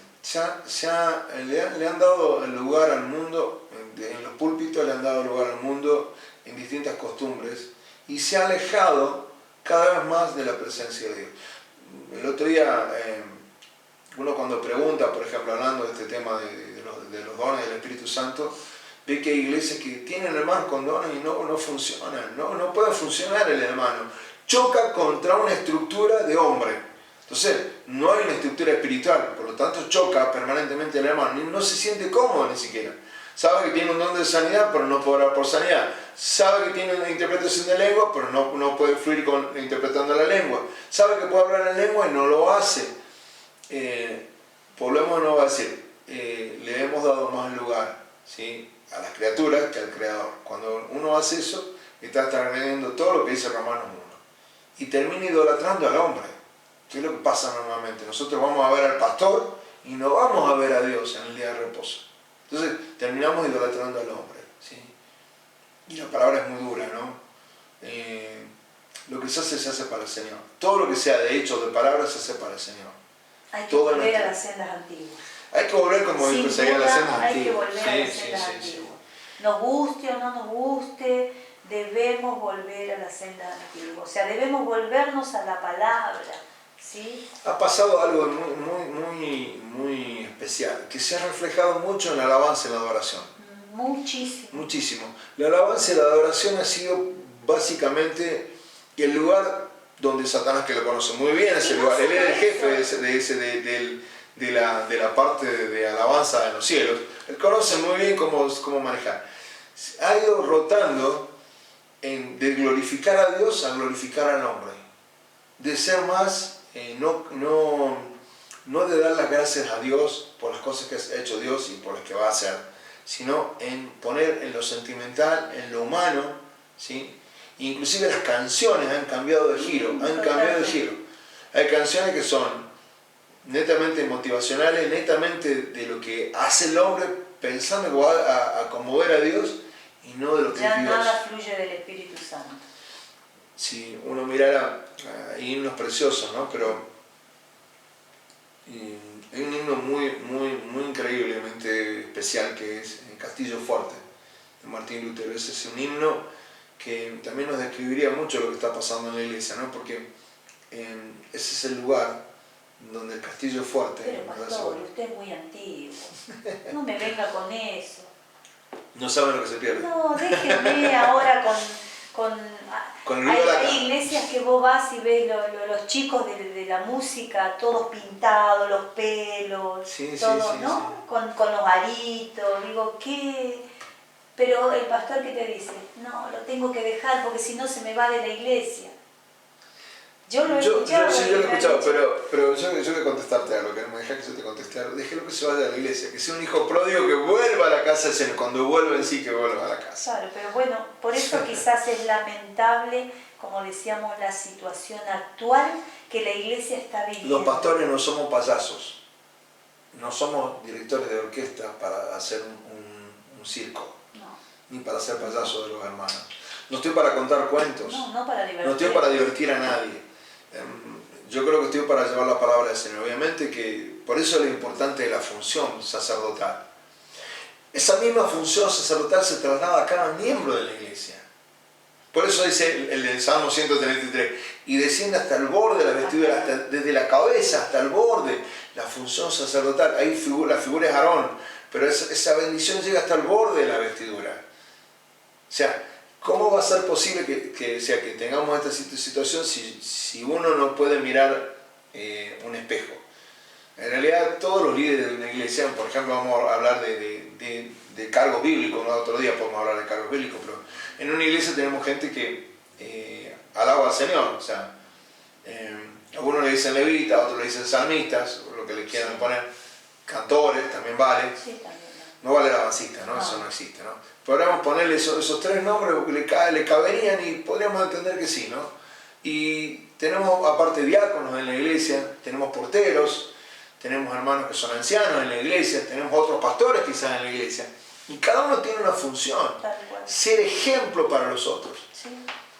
Le han dado el lugar al mundo, en los púlpitos le han dado lugar al mundo en distintas costumbres, y se ha alejado cada vez más de la presencia de Dios. El otro día, uno cuando pregunta, por ejemplo, hablando de este tema de los dones del Espíritu Santo, ve que hay iglesias que tienen hermanos con dones y no funcionan, no puede funcionar el hermano. Choca contra una estructura de hombre. Entonces, no hay una estructura espiritual, por lo tanto choca permanentemente el hermano, no se siente cómodo ni siquiera. Sabe que tiene un don de sanidad, pero no puede orar por sanidad. Sabe que tiene una interpretación de lengua, pero no puede fluir interpretando la lengua. Sabe que puede hablar en lengua y no lo hace. Volvemos de nuevo a decir, le hemos dado más lugar, ¿sí?, a las criaturas que al Creador. Cuando uno hace eso, está transgrediendo todo lo que dice Romanos 1. Y termina idolatrando al hombre. ¿Qué es lo que pasa normalmente? Nosotros vamos a ver al pastor y no vamos a ver a Dios en el día de reposo. Entonces terminamos idolatrando al hombre, ¿sí? Y la palabra es muy dura, ¿no? Lo que se hace para el Señor. Todo lo que sea de hecho, de palabras, se hace para el Señor. Hay que volver a las sendas antiguas. Hay que volver, como dijo, a las sendas antiguas. Hay que volver a las sendas antiguas. Nos guste o no nos guste, debemos volver a las sendas antiguas. O sea, debemos volvernos a la palabra. ¿Sí? Ha pasado algo muy especial, que se ha reflejado mucho en la alabanza y la adoración. Muchísimo. La alabanza y la adoración ha sido básicamente el lugar donde Satanás, que lo conoce muy bien, ese lugar, él era el jefe de la parte de alabanza en los cielos, Él conoce muy bien cómo manejar. Ha ido rotando de glorificar a Dios a glorificar al hombre. De ser más, no de dar las gracias a Dios por las cosas que ha hecho Dios y por las que va a hacer, sino en poner en lo sentimental, en lo humano, ¿sí? Inclusive las canciones han cambiado de giro, Hay canciones que son netamente motivacionales, netamente de lo que hace el hombre pensando que va a conmover a Dios y no de lo que es Dios. Ya nada fluye del Espíritu Santo. Si uno mirara himnos preciosos, ¿no? Pero hay un himno muy increíblemente especial que es Castillo Fuerte, de Martín Lutero. Ese es un himno que también nos describiría mucho lo que está pasando en la iglesia, ¿no? Porque ese es el lugar donde el castillo es fuerte. Pero pastor, usted es muy antiguo, no me venga con eso. No saben lo que se pierde. No, déjeme ahora con el ruido de hay iglesias que vos vas y ves los chicos de la música, todos pintados, los pelos, todo, ¿no? Sí. Con los aritos, digo, ¿qué? Pero el pastor que te dice, no, lo tengo que dejar porque si no se me va de la iglesia. Yo lo he escuchado. Sí, yo lo he escuchado, pero yo voy a contestarte algo, que no me dejes que yo te conteste algo. Déjelo que se vaya a la iglesia, que sea un hijo pródigo que vuelva a la casa, cuando vuelva en sí, que vuelva a la casa. Claro, pero bueno, por eso quizás es lamentable, como decíamos, la situación actual que la iglesia está viviendo. Los pastores no somos payasos, no somos directores de orquesta para hacer un circo, ni para ser payasos de los hermanos. No estoy para contar cuentos, no para divertir. No estoy para divertir a nadie. Yo creo que estoy para llevar la palabra del Señor. Obviamente que por eso es lo importante de la función sacerdotal. Esa misma función sacerdotal se traslada a cada miembro de la iglesia. Por eso dice el Salmo 133, y desciende hasta el borde de la vestidura, desde la cabeza hasta el borde, la función sacerdotal. Ahí la figura es Aarón, pero esa bendición llega hasta el borde de la vestidura. O sea, ¿cómo va a ser posible que tengamos esta situación si uno no puede mirar un espejo? En realidad, todos los líderes de una iglesia, por ejemplo, vamos a hablar de cargos bíblicos, ¿no? Otro día podemos hablar de cargos bíblicos, pero en una iglesia tenemos gente que alaba al Señor. O sea, algunos le dicen levitas, otros le dicen salmistas, lo que le quieran poner, cantores, también vale. Sí, también. No vale alabancista, ¿no? Eso no existe, ¿no? Podríamos ponerle esos tres nombres que le caberían y podríamos entender que sí, ¿no? Y tenemos aparte diáconos en la iglesia, tenemos porteros, tenemos hermanos que son ancianos en la iglesia, tenemos otros pastores quizás en la iglesia. Y cada uno tiene una función, ser ejemplo para los otros. Sí.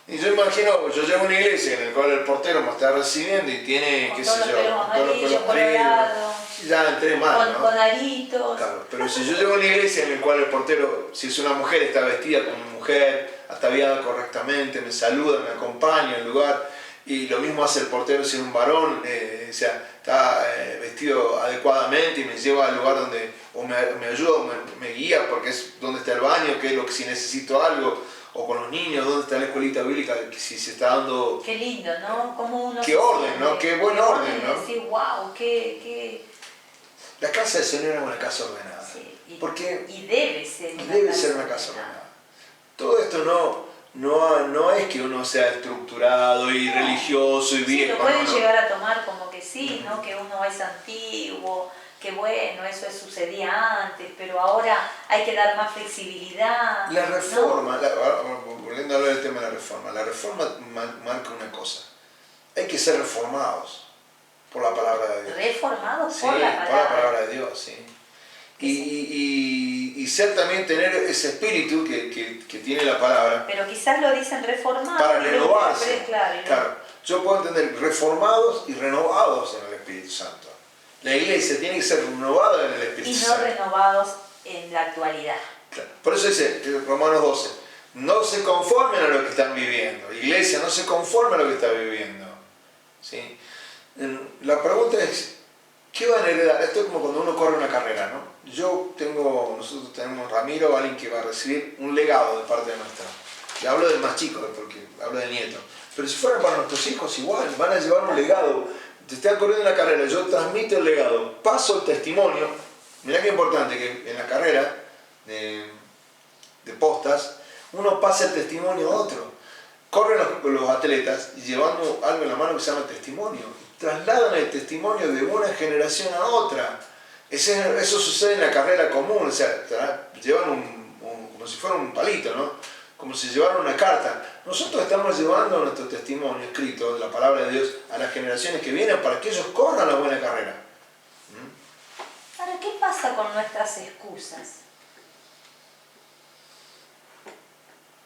Y yo imagino, yo llego a una iglesia en la cual el portero me está recibiendo y tiene, qué sé yo, con todos los pelos amarillos, ya entré mal, ¿no? Con aritos. Claro, pero si yo llego a una iglesia en la cual el portero, si es una mujer, está vestida como mujer, ataviada correctamente, me saluda, me acompaña al lugar, y lo mismo hace el portero si es un varón, o sea, está vestido adecuadamente y me lleva al lugar donde, o me ayuda, me guía porque es donde está el baño, qué es lo que si necesito algo, o con los niños, dónde está la escuelita bíblica, si se está dando... Qué lindo, ¿no? Como uno qué orden, ¿no? Qué buen orden, ¿no? Sí, wow, qué... La casa del Señor es una casa ordenada. Sí, y debe ser una casa ordenada. Todo esto no es que uno sea estructurado y religioso y viejo. Sí, lo pueden llegar a tomar como que sí, ¿no? Que uno es antiguo, que bueno, eso sucedía antes, pero ahora hay que dar más flexibilidad. La reforma, ¿no? volviendo a hablar del tema de la reforma marca una cosa. Hay que ser reformados por la palabra de Dios. Reformados sí, por la palabra de Dios, sí. Y ser también tener ese espíritu que tiene la palabra. Pero quizás lo dicen reformados. Para renovarse. Claro, yo puedo entender reformados y renovados en el Espíritu Santo. La iglesia tiene que ser renovada en el Espíritu Santo. Y no renovados en la actualidad. Claro. Por eso dice Romanos 12, no se conformen a lo que están viviendo. Iglesia, no se conforme a lo que está viviendo. ¿Sí? La pregunta es, ¿qué van a heredar? Esto es como cuando uno corre una carrera, ¿no? Nosotros tenemos Ramiro, alguien que va a recibir un legado de parte de nuestra. Le hablo del más chico, porque hablo del nieto. Pero si fueran para nuestros hijos, igual, van a llevar un legado. Te están corriendo una carrera, yo transmito el legado, paso el testimonio, Mirá qué importante que en la carrera de postas uno pasa el testimonio a otro. Corren los atletas y llevando algo en la mano que se llama testimonio. Trasladan el testimonio de una generación a otra. Eso sucede en la carrera común, o sea, llevan como si fuera un palito, ¿no? Como si llevaran una carta. Nosotros estamos llevando nuestro testimonio escrito de la palabra de Dios a las generaciones que vienen para que ellos corran la buena carrera. Ahora, ¿qué pasa con nuestras excusas?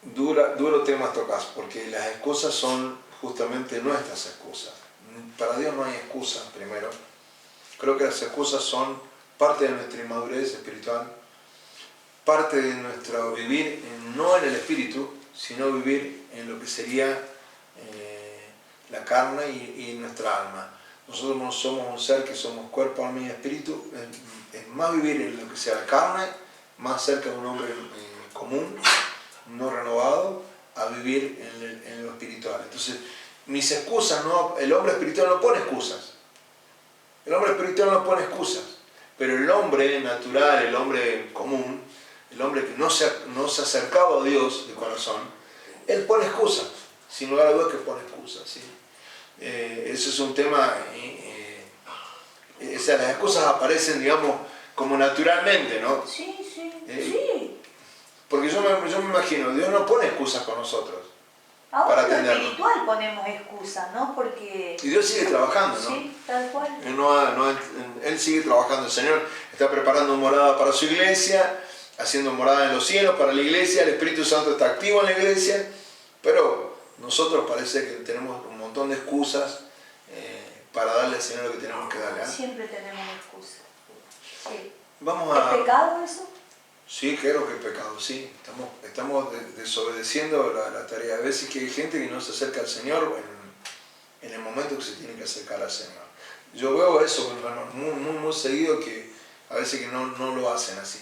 Duro tema tocas, porque las excusas son justamente nuestras excusas. Para Dios no hay excusas, primero. Creo que las excusas son parte de nuestra inmadurez espiritual, parte de nuestro vivir, no en el espíritu, sino vivir en lo que sería la carne y nuestra alma. Nosotros no somos un ser que somos cuerpo, alma y espíritu. Es más vivir en lo que sea la carne, más cerca de un hombre común, no renovado, a vivir en lo espiritual. Entonces, mis excusas, el hombre espiritual no pone excusas. El hombre espiritual no pone excusas. Pero el hombre natural, el hombre común, el hombre que no se ha acercado a Dios de corazón, él pone excusas. Sin lugar a dudas que pone excusas. ¿Sí? Ese es un tema... las excusas aparecen, digamos, como naturalmente, ¿no? Sí. Porque yo me imagino, Dios no pone excusas con nosotros. Ahora para en lo atendernos. espiritual ponemos excusas, ¿no? Porque... Y Dios sigue trabajando, ¿no? Sí, tal cual. Él sigue trabajando. El Señor está preparando morada para su iglesia, haciendo morada en los cielos para la iglesia. El Espíritu Santo está activo en la iglesia. Pero nosotros parece que tenemos un montón de excusas para darle al Señor lo que tenemos que darle. Siempre tenemos excusas. Sí. ¿Es pecado eso? Sí, claro que es pecado, sí. Estamos desobedeciendo la tarea. A veces que hay gente que no se acerca al Señor en el momento que se tiene que acercar al Señor. Yo veo eso, hermano, muy seguido, que a veces que no lo hacen así.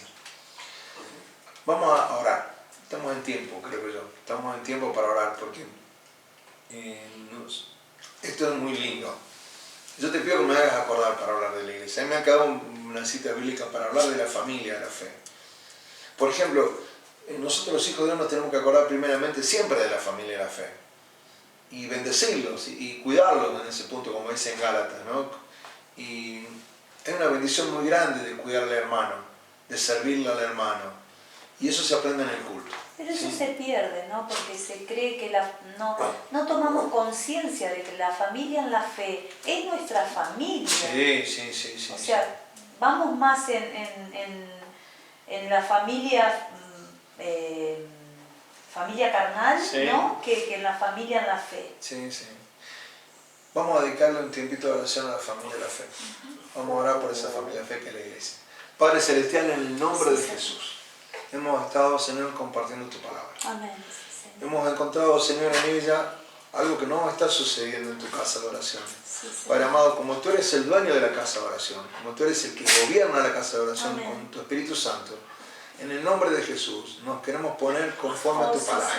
Vamos a orar. Estamos en tiempo, creo yo. Estamos en tiempo para orar porque esto es muy lindo. Yo te pido que me hagas acordar para hablar de la iglesia. A mí me ha quedado una cita bíblica para hablar de la familia, de la fe. Por ejemplo, nosotros los hijos de Dios nos tenemos que acordar primeramente siempre de la familia de la fe. Y bendecirlos y cuidarlos en ese punto, como dice en Gálatas, ¿no? Y es una bendición muy grande de cuidarle al hermano, de servirle al hermano. Y eso se aprende en el culto. Pero eso ¿sí? se pierde, ¿no? Porque se cree que no tomamos conciencia de que la familia en la fe es nuestra familia. Sí. O sea, vamos más en la familia carnal, sí. ¿no? Que en la familia en la fe. Sí. Vamos a dedicarle un tiempito de oración a la familia de la fe. Vamos a orar por esa familia de fe que es la iglesia. Padre Celestial, en el nombre de Jesús, hemos estado, Señor, compartiendo tu palabra. Amén. Señor. Hemos encontrado, Señor, en ella algo que no está sucediendo en tu casa de oración. Padre amado, como tú eres el dueño de la casa de oración, como tú eres el que gobierna la casa de oración Amén. con tu Espíritu Santo, en el nombre de Jesús nos queremos poner conforme a tu palabra.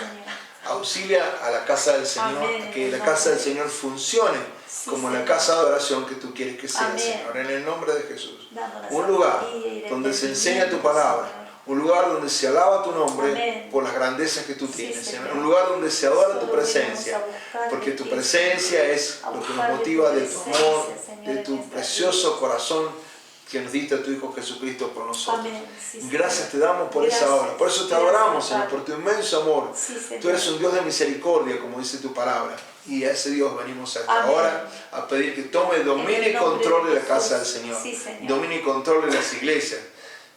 Auxilia a la casa del Señor, Amén. a que la casa del Señor funcione como la casa de oración que tú quieres que sea, Amén. Señor, en el nombre de Jesús. Dándonos Un lugar sabiduría y donde se entendimiento, enseña tu palabra, Señor. un lugar donde se alaba tu nombre Amén. por las grandezas que tú Sí, tienes, Señor. Señor. Un lugar donde se adora tu Solo presencia, venimos a buscar porque de tu ti, presencia es a lo que nos buscar de motiva tu de tu presencia, amor, Señor, de en tu nuestra precioso vida. corazón que nos diste a tu Hijo Jesucristo por nosotros. Amén. Sí, Señor. Gracias te damos por Gracias. esa obra. Por eso te Gracias, adoramos, Señor, Padre. por tu inmenso amor. Sí, Señor. Tú eres un Dios de misericordia, como dice tu palabra. Y a ese Dios venimos a esta Amén. hora a pedir que tome dominio En y el nombre control de la Jesús. casa del Señor. Sí, Señor. Dominio y control de las iglesias.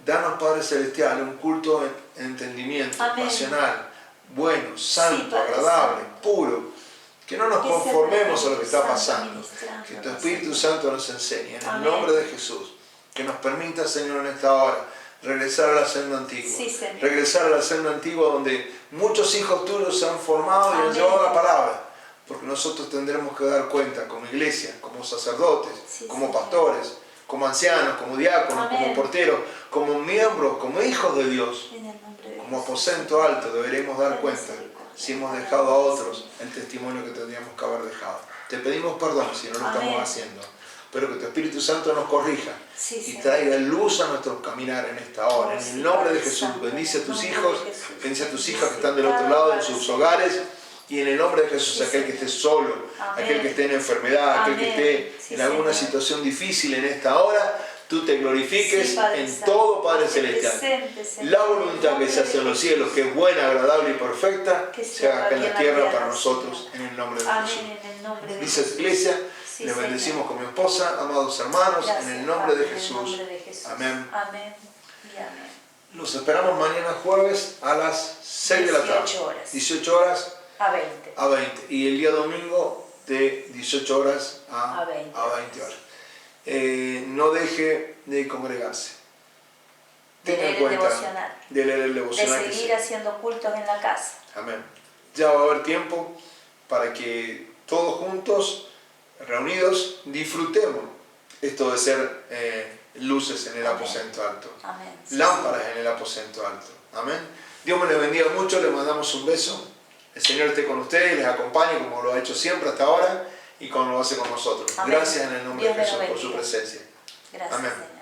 Danos, Padre Celestial, un culto en entendimiento, Amén. pasional, bueno, santo, Padre agradable, Santo. puro. Que no nos Que sea conformemos a lo tu que está Santo pasando. ministrándonos, Que tu Espíritu Señor. Santo nos enseñe. En el Amén. nombre de Jesús. Que nos permita, Señor, en esta hora regresar a la senda antigua. Sí, Señor. Regresar a la senda antigua donde muchos hijos tuyos se han formado y han Amén. llevado la palabra. Porque nosotros tendremos que dar cuenta como iglesia, como sacerdotes, Sí, como Señor. pastores, como ancianos, como diáconos, Amén. como porteros, como miembros, como hijos de Dios. En el nombre de Como Jesús. aposento alto deberemos dar Ten cuenta misericordia. si hemos dejado a otros el testimonio que tendríamos que haber dejado. Te pedimos perdón si no lo Amén. estamos haciendo. pero que tu Espíritu Santo nos corrija Sí, y Señor. traiga luz a nuestro caminar en esta hora. En Sí, el nombre de Padre Jesús, Santo, bendice a en tus el hijos, nombre de Jesús. bendice a tus hijas que Sí, están del otro Padre, lado en Padre, sus Señor. hogares. Y en el nombre de Jesús, Sí, aquel que Señor. esté solo, Amén. aquel que esté en enfermedad, aquel que Amén. esté Sí, en alguna Señor. situación difícil en esta hora, tú te glorifiques Sí, Padre en Santo. todo, Padre Hazte Celestial. presente, Señor, La en el voluntad que nombre se hace de en los Jesús. cielos, que es buena, agradable y perfecta, Que se sea haga acá en aquí la tierra para Señor. nosotros, en el nombre de Jesús. Amén, en el nombre de Dice Jesús. la iglesia, Sí, les Señor. bendecimos con mi esposa, amados hermanos, Gracias, en el nombre de Padre, en el Jesús. nombre de Jesús. Amén. Amén y amén. Los esperamos mañana jueves a las 6 de la tarde. 18 horas. 18 horas A 20. a 20. Y el día domingo de 18 horas a 20 horas. No deje de congregarse. De Tenga en leer el cuenta devocional. de leer el De devocional. que seguir sea. haciendo cultos en la casa. Amén. Ya va a haber tiempo para que todos juntos, reunidos, disfrutemos esto de ser luces en el Amén. aposento alto. Amén. Lámparas en el aposento alto. Amén. Dios me les bendiga mucho, les mandamos un beso. El Señor esté con ustedes, les acompañe como lo ha hecho siempre hasta ahora y como lo hace con nosotros. Amén. Gracias en el nombre Dios de me lo Jesús por su bendiga. presencia. Gracias, Amén. Señor.